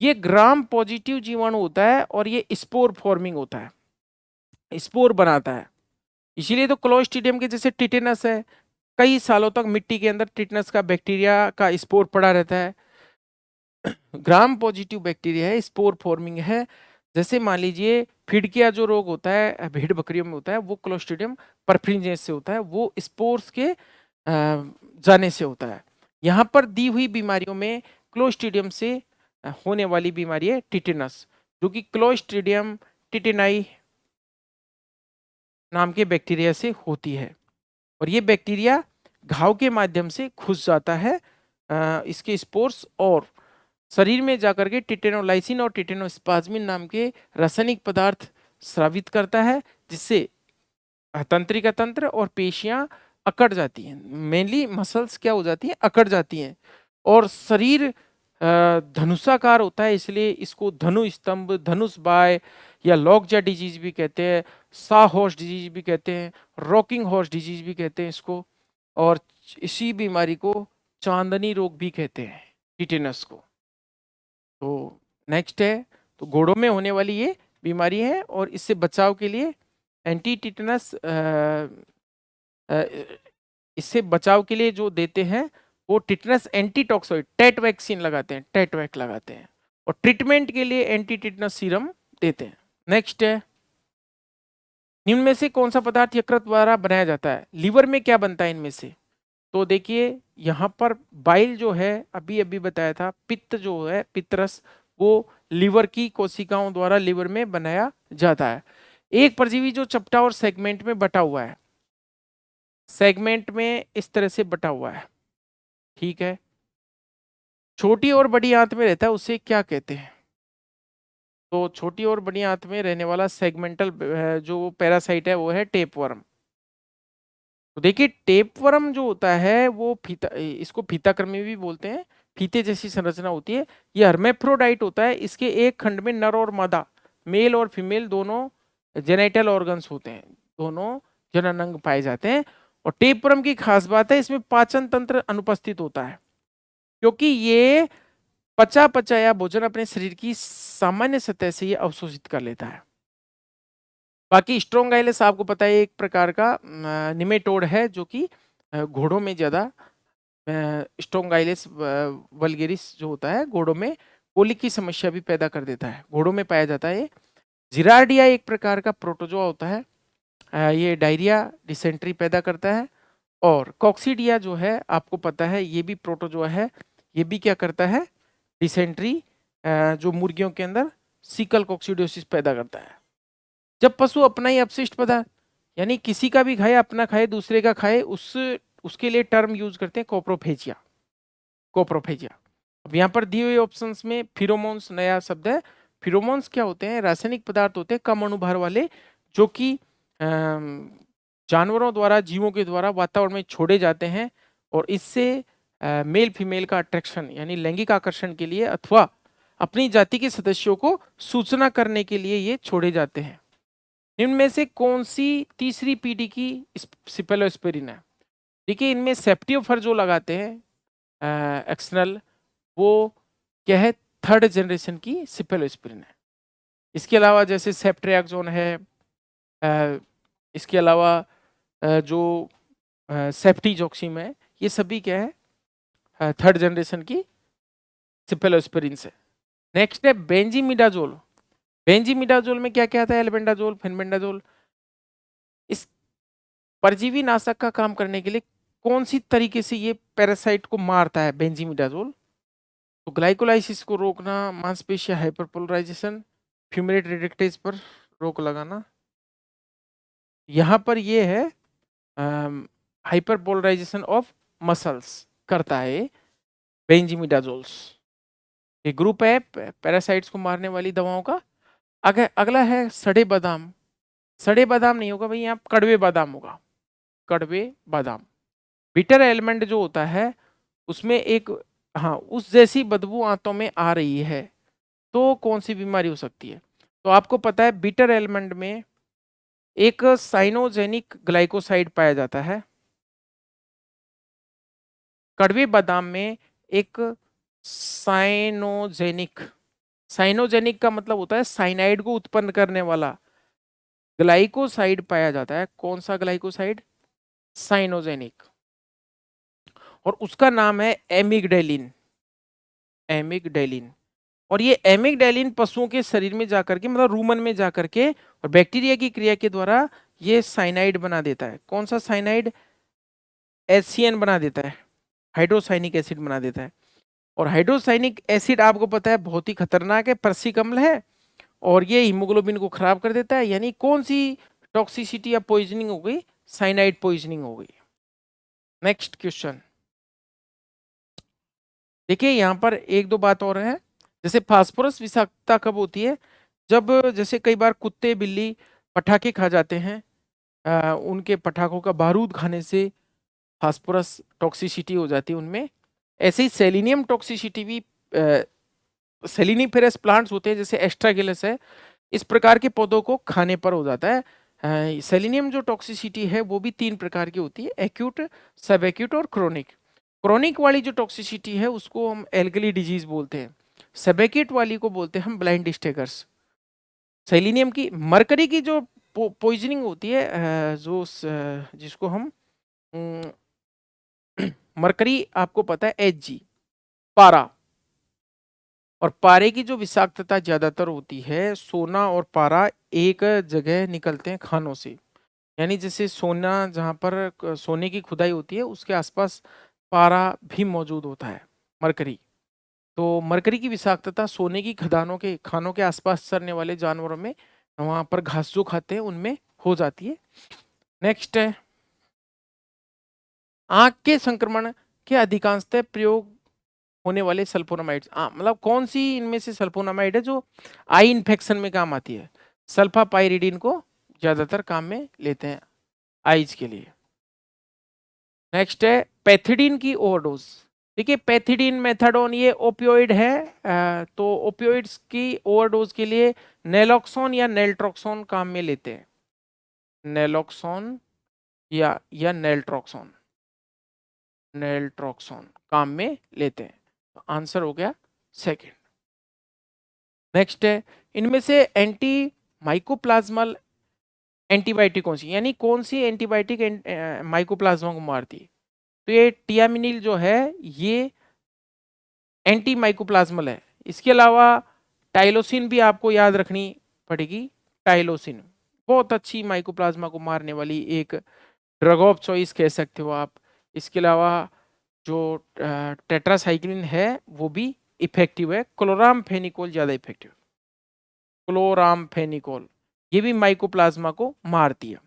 ये ग्राम पॉजिटिव जीवाणु होता है और ये स्पोर फॉर्मिंग होता है, स्पोर बनाता है। इसीलिए तो क्लोस्ट्रीडियम के जैसे टिटेनस है, कई सालों तक मिट्टी के अंदर टिटेनस का बैक्टीरिया का स्पोर पड़ा रहता है। ग्राम पॉजिटिव बैक्टीरिया है, स्पोर फॉर्मिंग है। जैसे मान लीजिए फिडकिया जो रोग होता है भेड़ बकरियों में होता है, वो क्लोस्ट्रीडियम परफ्रिंजेंस से होता है, वो स्पोर्स के जाने से होता है। यहाँ पर दी हुई बीमारियों में क्लोस्ट्रीडियम से होने वाली बीमारी है टिटेनस, जो कि क्लोस्ट्रीडियम टिटेनाई नाम के बैक्टीरिया से होती है। और ये बैक्टीरिया घाव के माध्यम से घुस जाता है इसके स्पोर्स, और शरीर में जाकर के टिटेनोलाइसिन और टिटेनोस्पाज्मिन नाम के रासायनिक पदार्थ स्रावित करता है, जिससे तंत्रिका तंत्र और पेशियां अकड़ जाती हैं। मेनली मसल्स क्या हो जाती हैं? अकड़ जाती हैं। और शरीर धनुषाकार होता है, इसलिए इसको धनु स्तंभ, धनुष बाय या लॉकजा डिजीज भी कहते हैं, सा हॉर्स डिजीज भी कहते हैं, रॉकिंग हॉर्स डिजीज भी कहते हैं इसको, और इसी बीमारी को चांदनी रोग भी कहते हैं, टिटेनस को। तो नेक्स्ट है, तो घोड़ों में होने वाली ये बीमारी है, और इससे बचाव के लिए एंटी टिटेनस इससे बचाव के लिए जो देते हैं वो टिटेनस एंटीटॉक्सोइड टेट वैक्सीन लगाते हैं, टेट वैक लगाते हैं, और ट्रीटमेंट के लिए एंटी टिटेनस सीरम देते हैं। नेक्स्ट है, निम्न में से कौन सा पदार्थ यकृत द्वारा बनाया जाता है? लीवर में क्या बनता है इनमें से? तो देखिए, यहाँ पर बाइल जो है, अभी अभी बताया था, पित्त जो है, पित्तरस, वो लीवर की कोशिकाओं द्वारा लीवर में बनाया जाता है। एक परजीवी जो चपटा और सेगमेंट में बटा हुआ है, सेगमेंट में इस तरह से बटा हुआ है, ठीक है, छोटी और बड़ी आंत में रहता है, उसे क्या कहते हैं? तो छोटी और बड़ी आंत में रहने वाला सेगमेंटल जो पैरासाइट है वो है टेपवर्म। तो देखिए, टेपवर्म जो होता है वो फीता, इसको फीताकृमि भी बोलते हैं, फीते जैसी संरचना होती है। ये हर्मेफ्रोडाइट होता है। इसके एक खंड में नर और मादा, मेल और फीमेल दोनों जेनिटल ऑर्गन्स होते हैं, दोनों जननांग पाए जाते हैं। और टेपवर्म की खास बात है, इसमें पाचन तंत्र अनुपस्थित होता है, क्योंकि ये पचा पचाया भोजन अपने शरीर की सामान्य सतह से ये अवशोषित कर लेता है। बाकी स्ट्रोंगाइलस आपको पता है एक प्रकार का निमेटोड है जो कि घोड़ों में ज्यादा, स्ट्रोंगाइलस वल्गेरिस जो होता है घोड़ों में कोलिक की समस्या भी पैदा कर देता है, घोड़ों में पाया जाता है। जिरार्डिया एक प्रकार का प्रोटोजोआ होता है, ये डायरिया डिसेंट्री पैदा करता है। और कॉक्सीडिया जो है आपको पता है ये भी प्रोटोजोआ है, ये भी क्या करता है, डिसेंट्री, जो मुर्गियों के अंदर सीकल कॉक्सीडियोसिस पैदा करता है। जब पशु अपना ही अपशिष्ट पदार्थ, यानी किसी का भी खाए, अपना खाए दूसरे का खाए, उसके लिए टर्म यूज करते हैं कोप्रोफेजिया, कोप्रोफेजिया। अब यहाँ पर दिए हुए ऑप्शंस में फिरोमोन्स नया शब्द है। फिरोमोन्स क्या होते हैं, रासायनिक पदार्थ होते हैं कम अणुभार वाले, जो कि जानवरों द्वारा, जीवों के द्वारा वातावरण में छोड़े जाते हैं, और इससे मेल फीमेल का अट्रैक्शन यानी लैंगिक आकर्षण के लिए अथवा अपनी जाति के सदस्यों को सूचना करने के लिए ये छोड़े जाते हैं। इनमें से कौन सी तीसरी पीढ़ी की सिपेलोस्पिरिन है? देखिए इनमें सेप्टियोफर जो लगाते हैं एक्सटर्नल, वो क्या है, थर्ड जनरेशन की सिपेलोस्पिरिन है। इसके अलावा जैसे सेप्ट्रियाक्सोन है, इसके अलावा जो सेप्टीजॉक्सिम है, ये सभी क्या है, थर्ड जनरेशन की सिपेलोस्पिरिन से। नेक्स्ट है बेंजीमिडाजोल। बेंजीमिडाजोल में क्या क्या आता है, एल्बेंडाजोल, फेनबेंडाजोल। इस परजीवी नाशक का काम करने के लिए कौन सी तरीके से ये पैरासाइट को मारता है बेंजीमिडाजोल? तो ग्लाइकोलाइसिस को रोकना, मांसपेशिया हाइपरपोलराइजेशन, फ्यूमेरेट रिडक्टेज पर रोक लगाना। यहाँ पर ये है हाइपरपोलराइजेशन ऑफ मसल्स करता है बेंजीमिडाजोल्स। ये ग्रुप है पैरासाइट्स को मारने वाली दवाओं का। अगला है सड़े बादाम। सड़े बादाम नहीं होगा भाई, यहाँ कड़वे बादाम होगा, कड़वे बादाम। बिटर एलिमेंट जो होता है उसमें एक, हाँ, उस जैसी बदबू आंतों में आ रही है, तो कौन सी बीमारी हो सकती है? तो आपको पता है बिटर एलिमेंट में एक साइनोजेनिक ग्लाइकोसाइड पाया जाता है, कड़वे बादाम में एक साइनोजेनिक, साइनोजेनिक का मतलब होता है साइनाइड को उत्पन्न करने वाला ग्लाइकोसाइड पाया जाता है। कौन सा ग्लाइकोसाइड? साइनोजेनिक। और उसका नाम है एमिगडेलिन, एमिगडेलिन। और ये एमिगडेलिन पशुओं के शरीर में जाकर के, मतलब रूमन में जाकर के, और बैक्टीरिया की क्रिया के द्वारा ये साइनाइड बना देता है। कौन सा साइनाइड? HCN बना देता है, हाइड्रोसाइनिक एसिड बना देता है। और हाइड्रोसाइनिक एसिड आपको पता है बहुत ही खतरनाक है, परसिक अम्ल है, और ये हीमोग्लोबिन को खराब कर देता है। यानी कौन सी टॉक्सिसिटी या पॉइजनिंग हो गई? साइनाइड पॉइजनिंग हो गई। नेक्स्ट क्वेश्चन देखिए, यहाँ पर एक दो बात और है। जैसे फास्फोरस विषाक्तता कब होती है? जब जैसे कई बार कुत्ते बिल्ली पटाखे खा जाते हैं, उनके पटाखों का बारूद खाने से फास्फोरस टॉक्सिसिटी हो जाती है उनमें। ऐसे ही सेलिनियम टॉक्सिसिटी भी, सेलिनिफेरस प्लांट्स होते हैं जैसे एस्ट्रागिलस है, इस प्रकार के पौधों को खाने पर हो जाता है। सेलिनियम जो टॉक्सिसिटी है वो भी 3 प्रकार की होती है, एक्यूट, सब एक्यूट और क्रोनिक। क्रोनिक वाली जो टॉक्सिसिटी है उसको हम एल्गली डिजीज बोलते हैं, सब एक्यूट वाली को बोलते हैं हम ब्लाइंड स्टेगर्स। सेलिनियम की, मरकरी की जो पॉइजनिंग होती है, जिसको हम मरकरी आपको पता है Hg, पारा। और पारे की जो विषाक्तता ज्यादातर होती है, सोना और पारा एक जगह निकलते हैं खानों से। यानी जैसे सोना, जहाँ पर सोने की खुदाई होती है उसके आसपास पारा भी मौजूद होता है, मरकरी। तो मरकरी की विषाक्तता सोने की खदानों के खानों के आसपास चरने वाले जानवरों में, वहां पर घास जो खाते हैं उनमें हो जाती है। नेक्स्ट है आंख के संक्रमण के अधिकांशतः प्रयोग होने वाले सल्फोनामाइड्स। मतलब कौन सी इनमें से सल्फोनामाइड है जो आई इन्फेक्शन में काम आती है? सल्फापाइरिडिन को ज्यादातर काम में लेते हैं आईज के लिए। नेक्स्ट है पैथिडीन की ओवरडोज। देखिए पैथिडीन, मेथाडोन, ये ओपियोइड है, तो ओपियोइड्स की ओवरडोज के लिए नेलोक्सोन या नेल्ट्रोक्सोन काम में लेते हैं, नेलोक्सोन या नेल्ट्रोक्सोन, नेल्ट्रोक्सोन काम में लेते हैं। तो आंसर हो गया सेकंड। नेक्स्ट है इनमें से एंटी माइकोप्लाज्मल एंटीबायोटिक कौन सी, यानी कौन सी एंटीबायोटिक माइकोप्लाज्मा को मारती है? तो ये टियामिनिल जो है ये एंटी माइकोप्लाज्मल है। इसके अलावा टाइलोसिन भी आपको याद रखनी पड़ेगी। टाइलोसिन बहुत अच्छी माइकोप्लाज्मा को मारने वाली एक ड्रग ऑफ चॉइस कह सकते हो आप। इसके अलावा जो टेट्रासाइक्लिन है वो भी इफेक्टिव है। क्लोरामफेनिकोल ज्यादा इफेक्टिव। क्लोरामफेनिकोल ये भी माइकोप्लाज्मा को मारती है।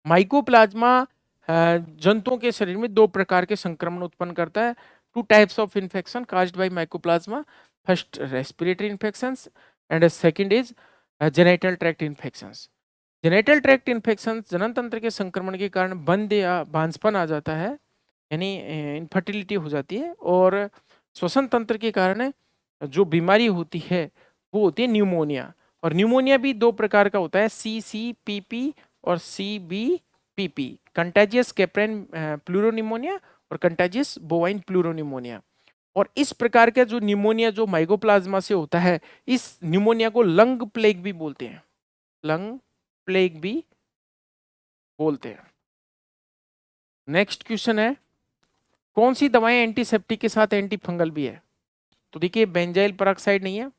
माइकोप्लाज्मा जंतुओं के शरीर में दो प्रकार के संक्रमण उत्पन्न करता है। Two types of infection caused by mycoplasma, first respiratory infections and second is genital tract infections. Genital tract infection जनन तंत्र के संक्रमण के कारण बंद या बांझपन आ जाता है, यानी इनफर्टिलिटी हो जाती है। और श्वसन तंत्र के कारण जो बीमारी होती है वो होती है न्यूमोनिया। और न्यूमोनिया भी दो प्रकार का होता है, CCPP और CBPP, कंटेजियस कैप्रेन प्लूरोनिमोनिया और कंटेजियस बोवाइन प्लूरोनिमोनिया। और इस प्रकार का जो न्यूमोनिया जो माइकोप्लाज्मा से होता है, इस न्यूमोनिया को लंग प्लेग भी बोलते हैं। लंग प्लेग भी बोलते हैं। नेक्स्ट क्वेश्चन है, कौन सी दवाएं एंटीसेप्टिक के साथ एंटी फंगल भी है? तो देखिए बेंजाइल पेरोक्साइड नहीं है,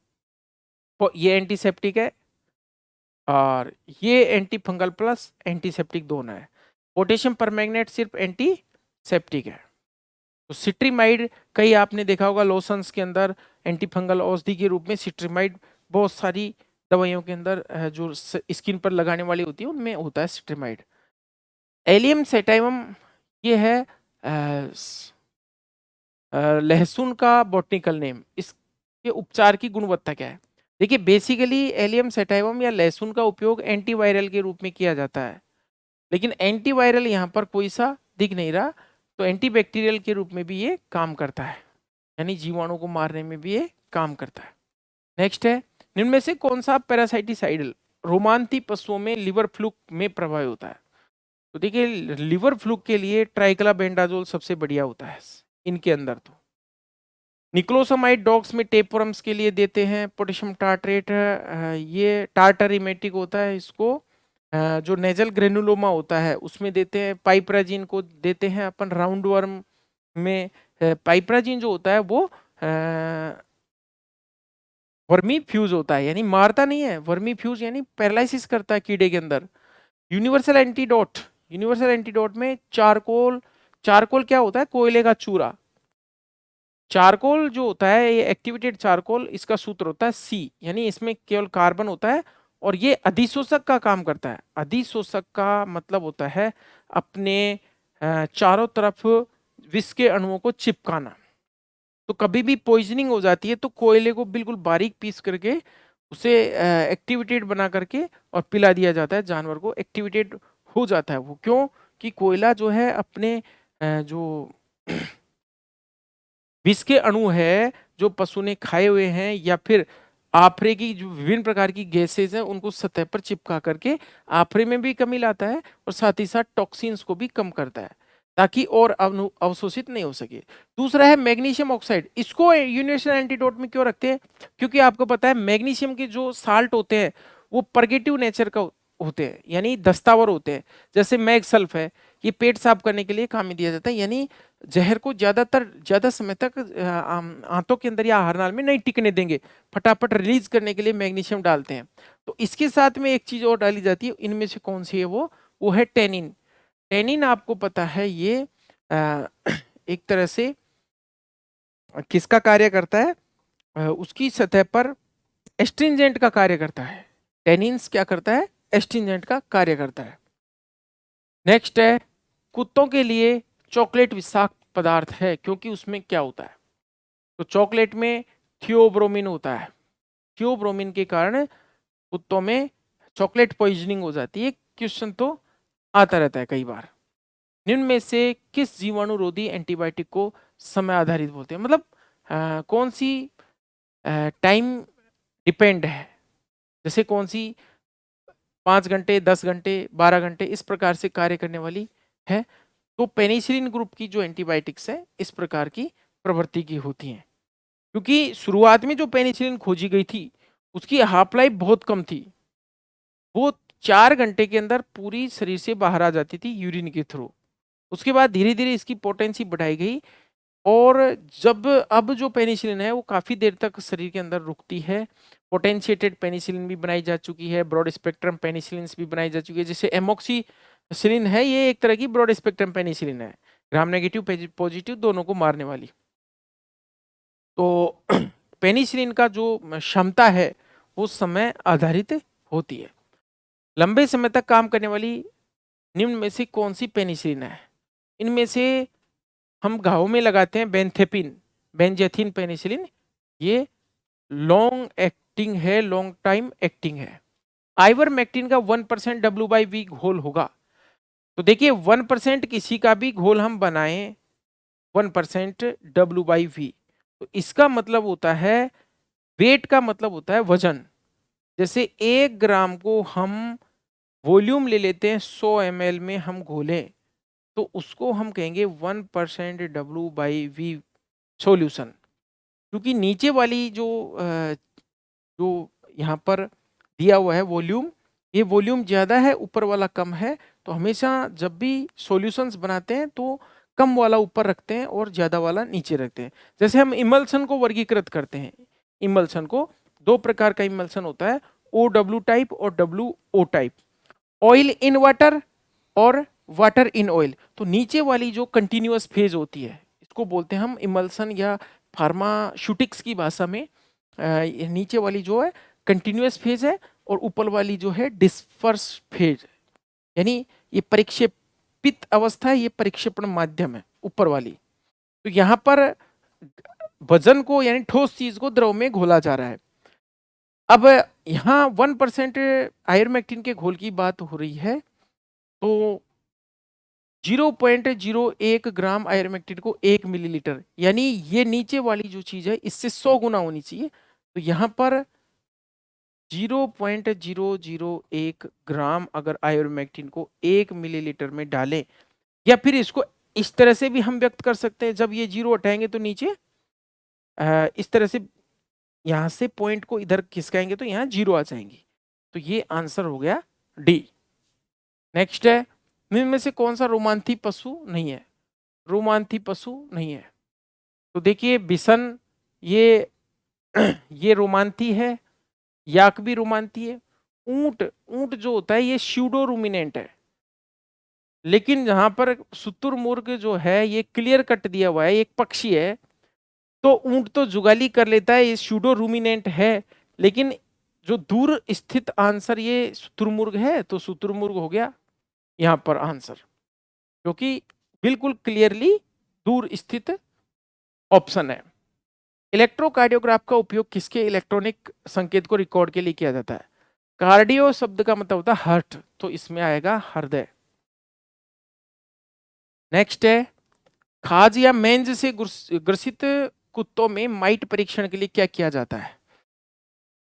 तो ये एंटीसेप्टिक है, और ये एंटी फंगल प्लस एंटीसेप्टिक दोनों है। पोटेशियम परमैंगनेट सिर्फ एंटीसेप्टिक है। तो सिट्रीमाइड कई आपने देखा होगा लोशंस के अंदर एंटी फंगल औषधि के रूप में सिट्रीमाइड बहुत सारी दवाइयों के अंदर जो स्किन पर लगाने वाली होती है उनमें होता है सिट्रीमाइड। एलियम सेटाइवम ये है लहसुन का बॉटनिकल नेम। इसके उपचार की गुणवत्ता क्या है? देखिए बेसिकली एलियम सेटाइवम या लहसुन का उपयोग एंटीवायरल के रूप में किया जाता है, लेकिन एंटीवायरल यहाँ पर कोई सा दिख नहीं रहा, तो एंटीबैक्टीरियल के रूप में भी ये काम करता है, यानी जीवाणु को मारने में भी ये काम करता है। नेक्स्ट है, निम्न में से कौन सा पैरासाइटिसाइडल रोमांती पशुओं में लिवर फ्लूक में प्रभावी होता है? तो देखिए लिवर फ्लूक के लिए ट्राइक्लाबेंडाजोल सबसे बढ़िया होता है इनके अंदर। तो निक्लोसमाइड डॉग्स में टेपवर्म्स के लिए देते हैं। पोटेशियम टार्ट्रेट ये टार्टरिमेटिक होता है, इसको जो नेजल ग्रेनुलोमा होता है उसमें देते हैं। पाइपराजिन को देते हैं अपन राउंड वर्म में। पाइपराजिन जो होता है वो वर्मी फ्यूज होता है, यानी मारता नहीं है, वर्मी फ्यूज यानी पैरालिसिस करता है कीड़े के अंदर। यूनिवर्सल एंटीडोट में चारकोल। चारकोल क्या होता है? कोयले का चूरा। चारकोल जो होता है ये एक्टिवेटेड चारकोल, इसका सूत्र होता है सी, यानी इसमें केवल कार्बन होता है और ये अधिशोषक का काम करता है। अधिशोषक का मतलब होता है अपने चारों तरफ विष के अणुओं को चिपकाना। तो कभी भी पॉइजनिंग हो जाती है तो कोयले को बिल्कुल बारीक पीस करके उसे एक्टिवेटेड बना करके और पिला दिया जाता है जानवर को। एक्टिवेटेड हो जाता है वो, क्यों कि कोयला जो है अपने जो विष के अणु है जो पशु ने खाए हुए हैं या फिर आफरे की जो विभिन्न प्रकार की गैसेज हैं उनको सतह पर चिपका करके आफरे में भी कमी लाता है और साथ ही साथ टॉक्सिन्स को भी कम करता है ताकि और अवशोषित नहीं हो सके। दूसरा है मैग्नीशियम ऑक्साइड। इसको यूनिवर्सल एंटीडोट में क्यों रखते हैं? क्योंकि आपको पता है मैग्नीशियम के जो साल्ट होते हैं वो परगेटिव नेचर का होते हैं, यानी दस्तावर होते हैं। जैसे मैग सल्फ है, ये पेट साफ करने के लिए काम में दिया जाता है, यानी जहर को ज्यादा समय तक आंतों के अंदर या आहार नाल में नहीं टिकने देंगे, फटाफट रिलीज करने के लिए मैग्नीशियम डालते हैं। तो इसके साथ में एक चीज और डाली जाती है, इनमें से कौन सी है वो है टेनिन। टेनिन आपको पता है ये एक तरह से किसका कार्य करता है? उसकी सतह पर एस्ट्रिंजेंट का कार्य करता है। टेनिन्स क्या करता है? एस्ट्रिंजेंट का कार्य करता है। नेक्स्ट है, कुत्तों के लिए चॉकलेट विषाक्त पदार्थ है क्योंकि उसमें क्या होता है? तो चॉकलेट में थियोब्रोमिन होता है। थियोब्रोमिन के कारण कुत्तों में चॉकलेट पॉइजनिंग हो जाती है। क्वेश्चन तो आता रहता है कई बार। निम्न में से किस जीवाणु रोधी एंटीबायोटिक को समय आधारित बोलते हैं? मतलब कौन सी टाइम डिपेंड है, जैसे कौन सी 5 घंटे 10 घंटे 12 घंटे इस प्रकार से कार्य करने वाली है? तो पेनिसिलिन ग्रुप की जो एंटीबायोटिक्स है इस प्रकार की प्रवृत्ति की होती हैं, क्योंकि शुरुआत में जो पेनिसिलिन खोजी गई थी उसकी हाफ लाइफ बहुत कम थी, वो 4 घंटे के अंदर पूरी शरीर से बाहर आ जाती थी यूरिन के थ्रू। उसके बाद धीरे-धीरे इसकी पोटेंसी बढ़ाई गई और जब अब जो पेनिसिलिन है वो काफ़ी देर तक शरीर के अंदर रुकती है। पोटेंशिएटेड पेनिसिलिन भी बनाई जा चुकी है, ब्रॉड स्पेक्ट्रम पेनिसिलिन्स भी बनाई जा चुकी है। जैसे एमॉक्सिसिलिन है, ये एक तरह की ब्रॉड स्पेक्ट्रम पेनिसिलिन है, ग्राम नेगेटिव पॉजिटिव दोनों को मारने वाली। तो पेनिसिलिन का जो क्षमता है वो समय आधारित होती है। लंबे समय तक काम करने वाली निम्न में से कौन सी पेनिसिलिन है? इनमें से हम घाव में लगाते हैं बेंथेपिन, बेंजेथिन पेनिसिलिन, ये लॉन्ग एक्टिंग है, लॉन्ग टाइम एक्टिंग है। आइवरमेक्टिन का 1% W/V घोल होगा। तो देखिए 1% किसी का भी घोल हम बनाएं 1% W/V, तो इसका मतलब होता है, वेट का मतलब होता है वजन। जैसे 1 ग्राम को हम वॉल्यूम ले लेते हैं 100 ml में हम घोलें, तो उसको हम कहेंगे 1% W/V सॉल्यूशन। क्योंकि नीचे वाली जो यहाँ पर दिया हुआ है वॉल्यूम, ये वॉल्यूम ज़्यादा है, ऊपर वाला कम है। तो हमेशा जब भी सॉल्यूशंस बनाते हैं तो कम वाला ऊपर रखते हैं और ज़्यादा वाला नीचे रखते हैं। जैसे हम इमल्सन को वर्गीकृत करते हैं, इमल्सन को 2 प्रकार का इमल्सन होता है, OW टाइप और WO type, oil in water और वाटर इन ऑयल। तो नीचे वाली जो कंटिन्यूअस फेज होती है इसको बोलते हैं हम इमल्सन, या फार्मास्यूटिक्स की भाषा में नीचे वाली जो है कंटिन्यूअस फेज है और ऊपर वाली जो है डिस्पर्स फेज, यानी ये परिक्षेपित अवस्था है, ये परिक्षेपण माध्यम है ऊपर वाली। तो यहाँ पर वजन को यानी ठोस चीज को द्रव में घोला जा रहा है। अब यहाँ 1% आयरमेक्टिन के घोल की बात हो रही है, तो 0.01 ग्राम आयरमेक्टिन को 1 मिलीलीटर, यानी ये नीचे वाली जो चीज है इससे 100 गुना होनी चाहिए। तो यहाँ पर 0.001 ग्राम अगर आयरमेक्टिन को 1 मिलीलीटर में डालें, या फिर इसको इस तरह से भी हम व्यक्त कर सकते हैं, जब ये 0 हटाएंगे तो नीचे इस तरह से यहां से पॉइंट को इधर खिसकाएंगे तो यहाँ 0 आ जाएंगी। तो ये आंसर हो गया डी। नेक्स्ट है, निम्न में से कौन सा रोमांथी पशु नहीं है? रोमांथी पशु नहीं है, तो देखिए बिसन, ये ये रोमांथी है, याक भी रोमांथी है। ऊंट, ऊंट जो होता है ये स्यूडो रूमिनेंट है, लेकिन जहां पर शुतुरमुर्ग जो है ये क्लियर कट दिया हुआ है, एक पक्षी है। तो ऊंट तो जुगाली कर लेता है, ये स्यूडो रूमिनेंट है, लेकिन जो दूर स्थित आंसर ये शुतुरमुर्ग है, तो शुतुरमुर्ग हो गया यहाँ पर आंसर, क्योंकि बिल्कुल क्लियरली दूर स्थित ऑप्शन है। इलेक्ट्रोकार्डियोग्राफ का उपयोग किसके इलेक्ट्रॉनिक संकेत को रिकॉर्ड के लिए किया जाता है? कार्डियो शब्द का मतलब होता है हार्ट, तो इसमें आएगा हृदय। नेक्स्ट है, खाज या मेंज से ग्रसित कुत्तों में माइट परीक्षण के लिए क्या किया जाता है?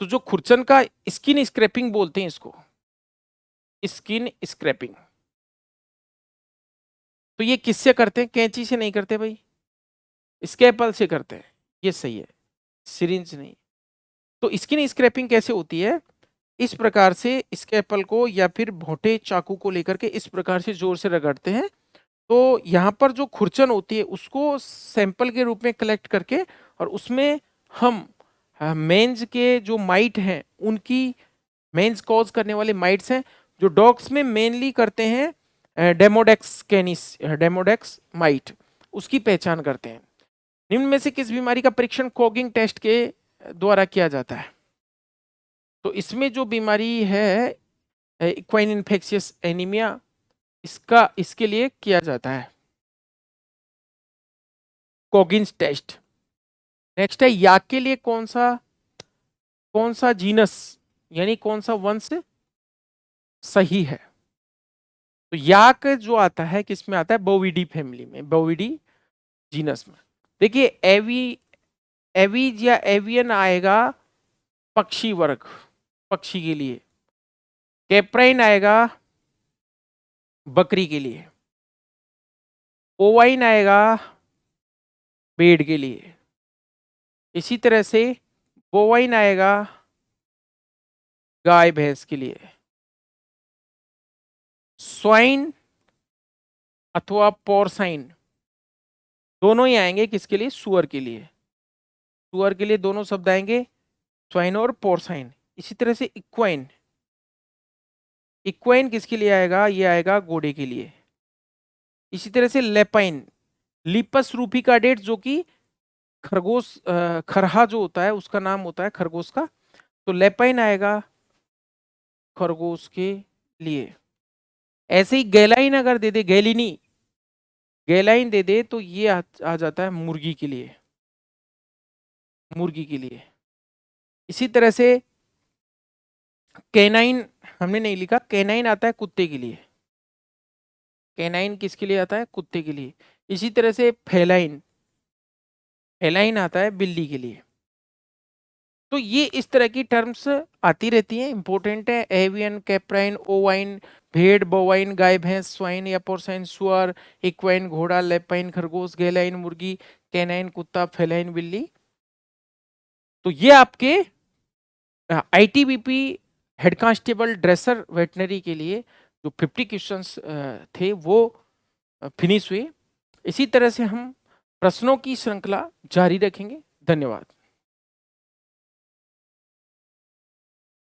तो जो खुरचन का स्किन स्क्रैपिंग बोलते हैं इसको, स्किन स्क्रैपिंग, तो ये किससे करते हैं? कैंची से नहीं करते भाई, स्केपल से करते हैं, ये सही है, सिरिंज नहीं। तो स्किन स्क्रैपिंग कैसे होती है? इस प्रकार से स्केपल को या फिर भोटे चाकू को लेकर के इस प्रकार से जोर से रगड़ते हैं, तो यहाँ पर जो खुरचन होती है उसको सैंपल के रूप में कलेक्ट करके, और उसमें हम मेंज के जो माइट हैं उनकी, मेंज कॉज करने वाले माइट्स हैं जो डॉग्स में मेनली करते हैं, डेमोडेक्स कैनिस, डेमोडेक्स माइट, उसकी पहचान करते हैं। निम्न में से किस बीमारी का परीक्षण कॉगिंग टेस्ट के द्वारा किया जाता है? तो इसमें जो बीमारी है इक्वाइन इन्फेक्शियस एनीमिया, इसके लिए किया जाता है कॉगिन्स टेस्ट। नेक्स्ट है, याक के लिए कौन सा जीनस यानी कौन सा वंश सही है? तो याक जो आता है किस में आता है? बोविडी फैमिली में, बोविडी जीनस में। देखिए एवीज या एवियन आएगा पक्षी वर्ग, पक्षी के लिए। कैप्राइन आएगा बकरी के लिए। ओवाइन आएगा भेड़ के लिए। इसी तरह से बोवाइन आएगा गाय भैंस के लिए। स्वाइन अथवा पोर्साइन, दोनों ही आएंगे किसके लिए? सुअर के लिए। सुअर के लिए दोनों शब्द आएंगे, स्वाइन और पोर्साइन। इसी तरह से इक्वाइन, इक्वाइन किसके लिए आएगा? ये आएगा घोड़े के लिए। इसी तरह से लेपाइन, लिपस रूपिकाडेट जो कि खरगोश, खरहा जो होता है उसका नाम होता है खरगोश का, तो लेपाइन आएगा खरगोश के लिए। ऐसे ही गैलाइन अगर दे दे, गैलिनी, गैलाइन दे दे तो ये आ जाता है मुर्गी के लिए, मुर्गी के लिए। इसी तरह से कैनाइन हमने नहीं लिखा, कैनाइन आता है कुत्ते के लिए, कैनाइन किसके लिए आता है? कुत्ते के लिए। इसी तरह से फेलाइन, फेलाइन आता है बिल्ली के लिए। तो ये इस तरह की टर्म्स आती रहती हैं, इंपॉर्टेंट है। एवियन, कैप्राइन, ओवाइन भेड़, बोवाइन गाय भैंस, स्वाइन या पोर्साइन सुअर, इक्वाइन घोड़ा, लेपाइन खरगोश, गैलाइन मुर्गी, कैनाइन कुत्ता, फेलाइन बिल्ली। तो ये आपके ITBP head constable dresser veterinary के लिए जो 50 क्वेश्चंस थे वो फिनिश हुए। इसी तरह से हम प्रश्नों की श्रृंखला जारी रखेंगे। धन्यवाद।